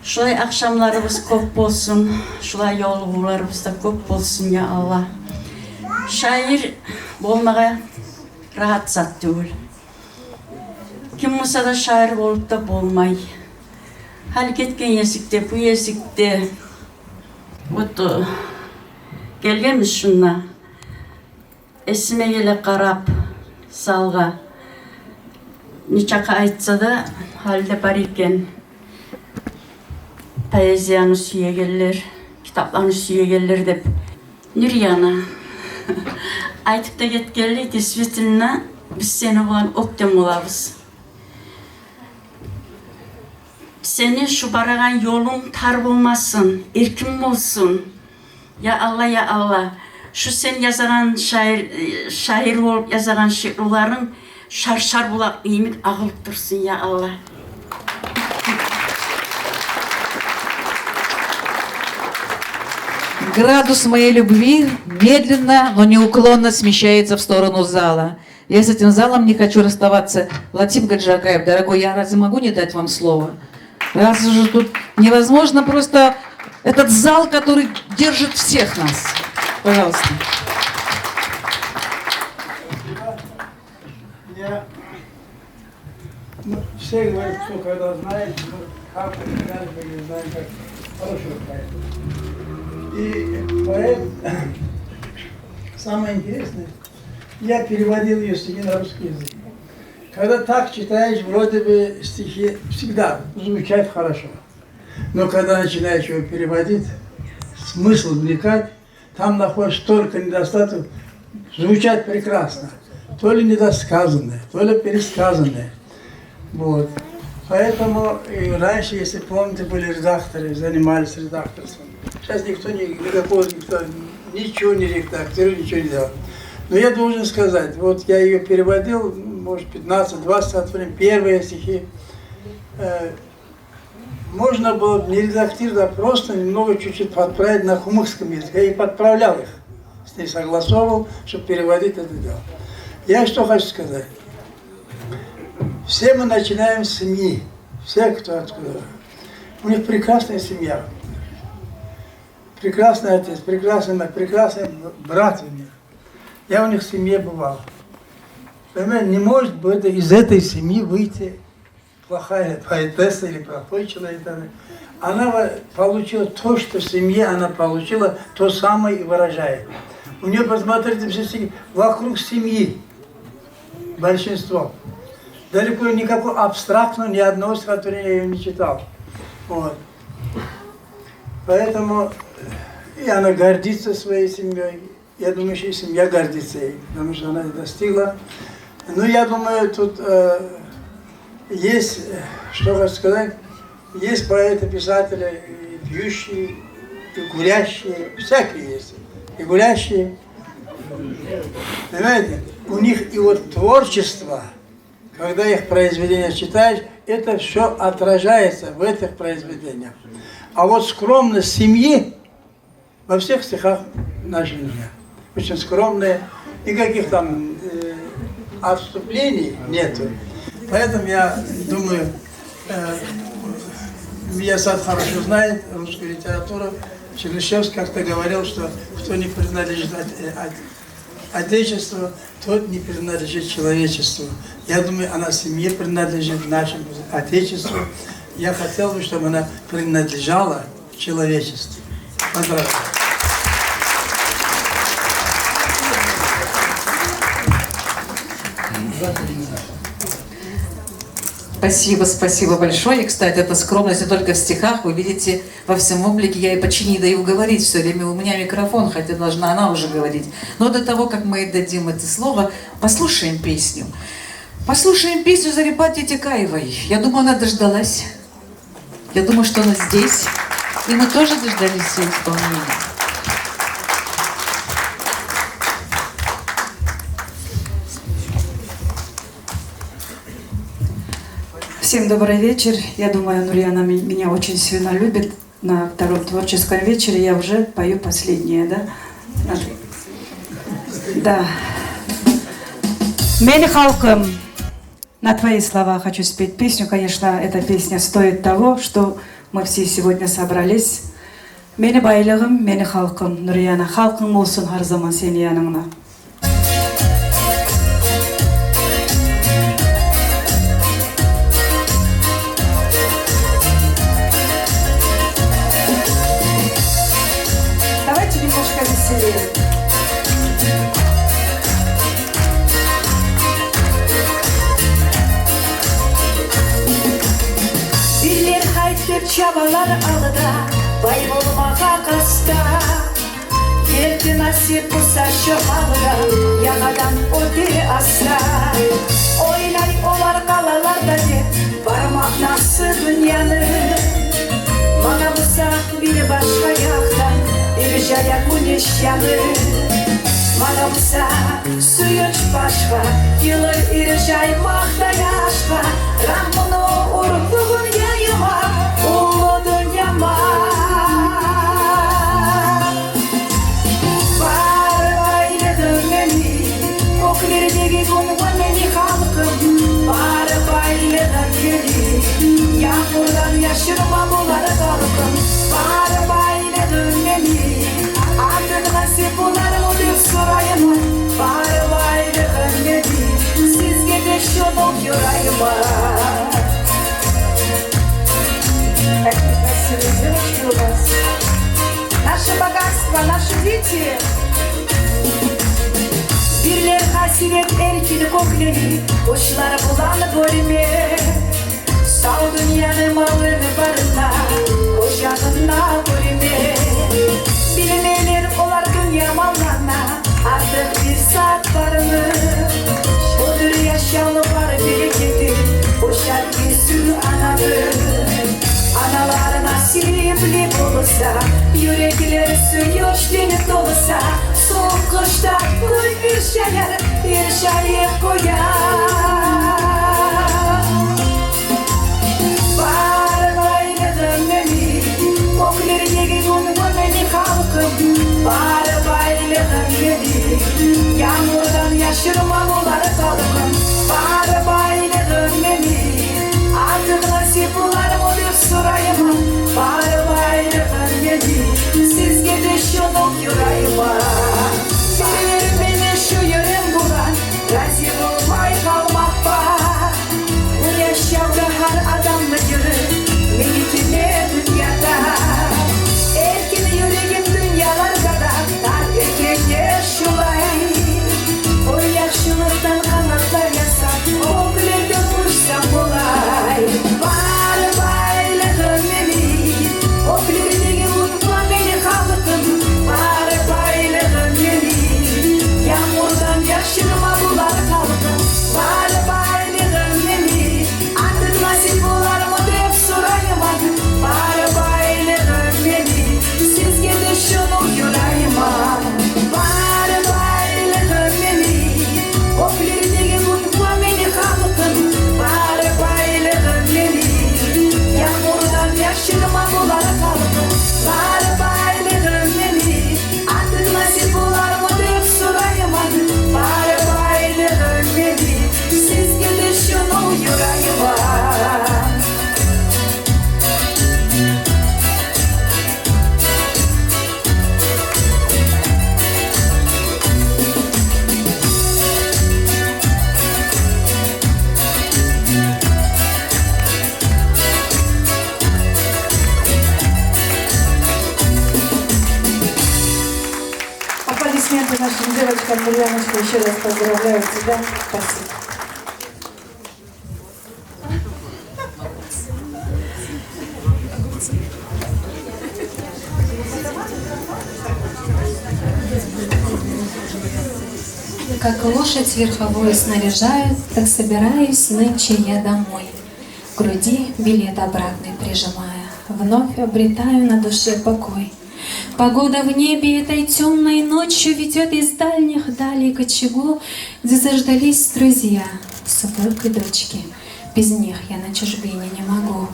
U: Şulay akşamlarımız köp olsun. Şulay yolğularımız da köp olsun ya Allah. Şair olmağa rahat zat değil. Kim olsa da şair olup da bolmay. Hal ketken yesikte, bu yesikte. Oto gelgenmiz şunla. Esime gele karap salga. Niçaka aytsa da halde bar eken. Poeziyanı süye gelir, kitaplarını süye gelir dep. Nuriyana. Aytıp da ketkenli desvetilina biz seni olan oktem olabız. Seni şu baragan yolun tar bulmasın, erkin olsun. Ya Allah, ya Allah. Şu sen yazagan şair olup yazagan şiirlerin şar bulak iyimin ağılıp dursun ya Allah.
A: Градус моей любви медленно, но неуклонно смещается в сторону зала. Я с этим залом не хочу расставаться. Латиф Гаджиакаев, дорогой, я разве могу не дать вам слово? Раз же тут невозможно просто этот зал, который держит всех нас. Пожалуйста.
B: Я все говорят, что когда знаешь, как не знаем, как хороший поэт. И поэт, самое интересное, я переводил ее стихи на русский язык. Когда так читаешь, вроде бы стихи всегда звучат хорошо. Но когда начинаешь его переводить, смысл вникать, там находишь столько недостатков, звучат прекрасно. То ли недосказанное, то ли пересказанное. Вот. Поэтому и раньше, если помните, были редакторы, занимались редакторством. Сейчас никто ничего не редактирует, ничего не делает. Но я должен сказать, вот я ее переводил, может, 15-20 стихотворений, первые стихи. Можно было не редактировать, а просто немного чуть-чуть подправить на хумыкском языке. Я и подправлял их, с ней согласовывал, чтобы переводить это дело. Я что хочу сказать. Все мы начинаем с семьи, все, кто откуда. У них прекрасная семья, прекрасный отец, прекрасный мать, прекрасный брат у них. Я у них в семье бывал. Понимаете, не может быть из этой семьи выйти
D: плохая поэтесса или плохой человек. Она получила то, что в семье она получила, то самое и выражает. У нее, посмотрите, все стихи вокруг семьи. Большинство. Далеко никакого абстрактного, ни одного стихотворения я ее не читал. Вот. Поэтому и она гордится своей семьей. Я думаю, что и семья гордится ей, потому что она это достигла. Ну, я думаю, тут есть, что хочу сказать, есть поэты, писатели, и пьющие, и гулящие, всякие есть. И гулящие. Понимаете? У них и вот творчество, когда их произведения читаешь, это все отражается в этих произведениях. А вот скромность семьи во всех стихах нашей нет. Очень скромные, никаких там отступлений нету. Поэтому я думаю, Миясад хорошо знает русскую литературу. Чернышевский как-то говорил, что кто не принадлежит Отечеству, тот не принадлежит человечеству. Я думаю, она семье принадлежит нашему Отечеству. Я хотел бы, чтобы она принадлежала человечеству. Поздравляю.
A: Спасибо, спасибо большое. И, кстати, эта скромность не только в стихах, вы видите, во всем облике. Я и почти не даю говорить все время. У меня микрофон, хотя должна она уже говорить. Но до того, как мы ей дадим это слово, послушаем песню. Послушаем песню Зарипати Текаевой. Я думаю, она дождалась. Я думаю, что она здесь. И мы тоже дождались ее исполнения.
E: Всем добрый вечер. Я думаю, Нурьяна меня очень сильно любит. На втором творческом вечере я уже пою последнее, да? Да. Мени халком. На твои слова хочу спеть песню. Конечно, эта песня стоит того, что мы все сегодня собрались. Мени байлығым, мени халкым, Нурьяна. Халкың болсын har zaman сен яныңна. Давайте немножко веселее. Bilir haytır çabalar alıda, bay olmağa kasta. Geldi nasip olsa şu halıda, yanadan öte asla. Oynay olar kalalarda de, varmak nasıl dünyanı. Bana bulsa bir başka yaktan, bir jayak güneş yanı. Bana bulsa suyuç başka, yılır irjay makta yaşka. Rambunu urduğun yayıma, ulu dünyama. Var bayladın beni, oklerdeki gungun beni halkım. Var bayladın beni, yağmurdan yaşırma bular kalkım. Var bayladın beni, artık nasip bular mı diye sorayım. Var bayladın beni, sizge de şunun yüreğime. Наше богатство, наши дети. Birbirler hasret erkili kokleri, boşlar bulanı bölme. Sağ dünyanın malını barına, koşanına bölme. Bilmeler olar dünya mallarına, artık bir saat varını. Odur yaşamlı var bereketi, boşar bir sürü anadır. Analar nasipli olursa, yürekleri suyuş deniz olursa, soğuk kışta gül bir şayet koyar. Var bayladın beni, koklerine gungun beni halkım. Var bayladın beni, yağmurdan yaşırma bular kalkım. Var bayladın beni, artık nasip bular mı diye sorayım. Var bayladın beni, sizge de şunun yüreğime. Bilir beni şu yürüm bulan, rezil olmay kalmak нашим девочкам, Ульяночка, еще раз поздравляю тебя. Спасибо.
C: Как лошадь верховую снаряжают, так собираюсь нынче я домой. К груди билет обратный прижимая, вновь обретаю на душе покой. Погода в небе этой темной ночью ведет из дальних далей к очагу, где заждались друзья, супруг и дочки. Без них я на чужбине не могу.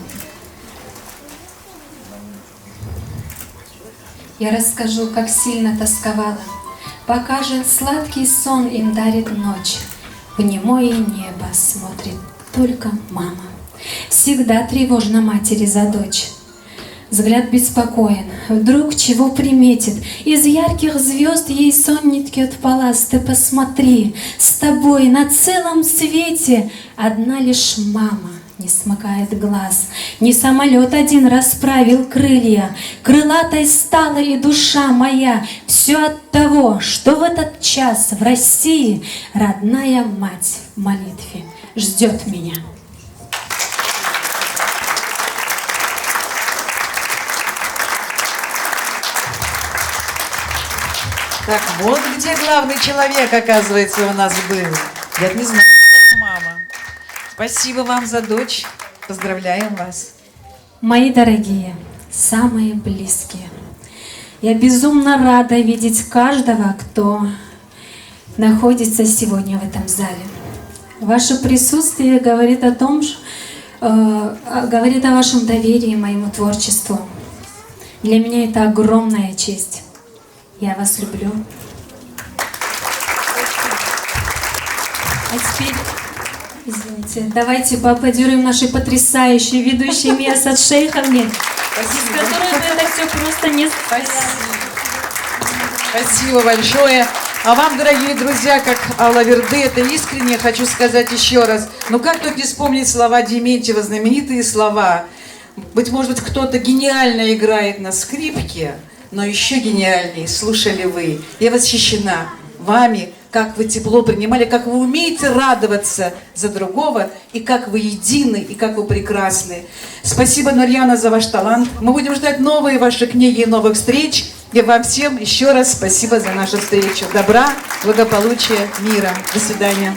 C: Я расскажу, как сильно тосковала, пока же сладкий сон им дарит ночь. В немое небо смотрит только мама. Всегда тревожно матери за дочь. Взгляд беспокоен, вдруг чего приметит. Из ярких звезд ей сон не ткет палас. Ты посмотри, с тобой на целом свете одна лишь мама не смыкает глаз. Не самолет один расправил крылья, крылатой стала и душа моя. Все от того, что в этот час в России родная мать в молитве ждет меня.
A: Так, вот где главный человек, оказывается, у нас был. Я не знаю, что мама. Спасибо вам за дочь. Поздравляем вас.
C: Мои дорогие, самые близкие, я безумно рада видеть каждого, кто находится сегодня в этом зале. Ваше присутствие говорит о том, говорит о вашем доверии моему творчеству. Для меня это огромная честь. Я вас люблю. А теперь, извините, давайте поаплодируем нашей потрясающей ведущей Миасат Шейховне, без которой бы это все просто не спасибо.
A: Спасибо большое. А вам, дорогие друзья, как Алла Верды, это искренне хочу сказать еще раз. Ну как тут не вспомнить слова Дементьева, знаменитые слова. Быть может, кто-то гениально играет на скрипке, но еще гениальнее слушали вы. Я восхищена вами, как вы тепло принимали, как вы умеете радоваться за другого, и как вы едины, и как вы прекрасны. Спасибо, Нурьяна, за ваш талант. Мы будем ждать новые ваши книги и новых встреч. И вам всем еще раз спасибо за нашу встречу. Добра, благополучия, мира. До свидания.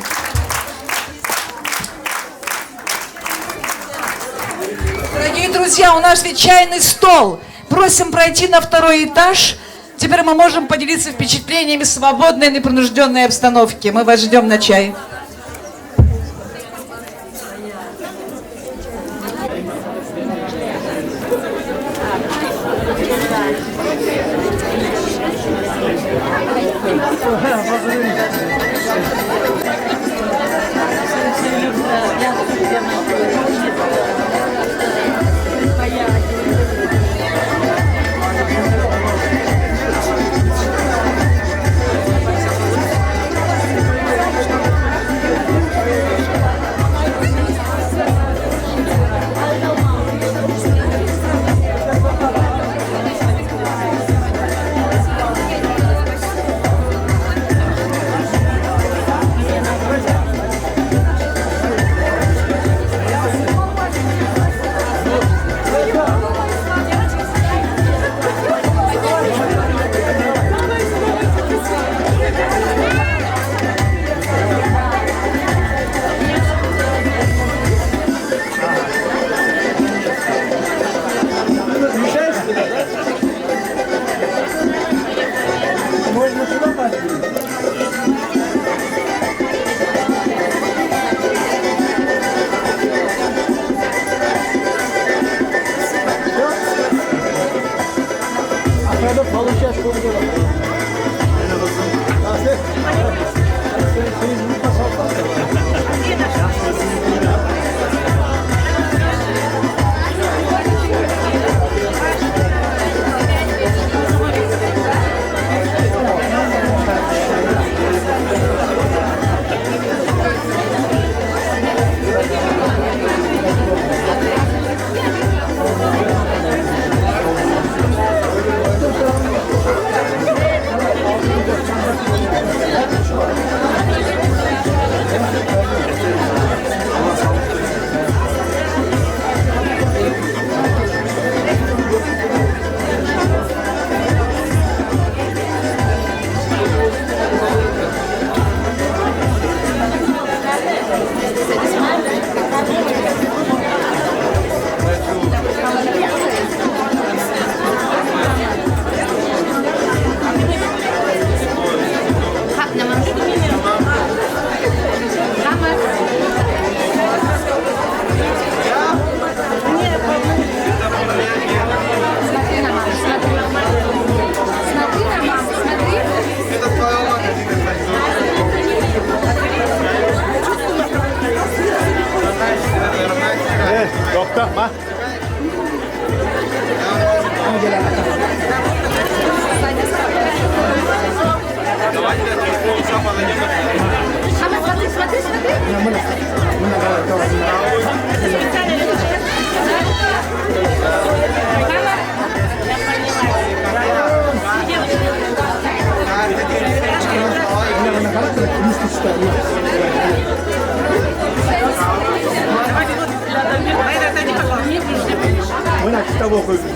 A: Дорогие друзья, у нас ведь чайный стол. Просим пройти на второй этаж. Теперь мы можем поделиться впечатлениями в свободной, непринужденной обстановке. Мы вас ждем на чай.
F: Мына кітап оқиды.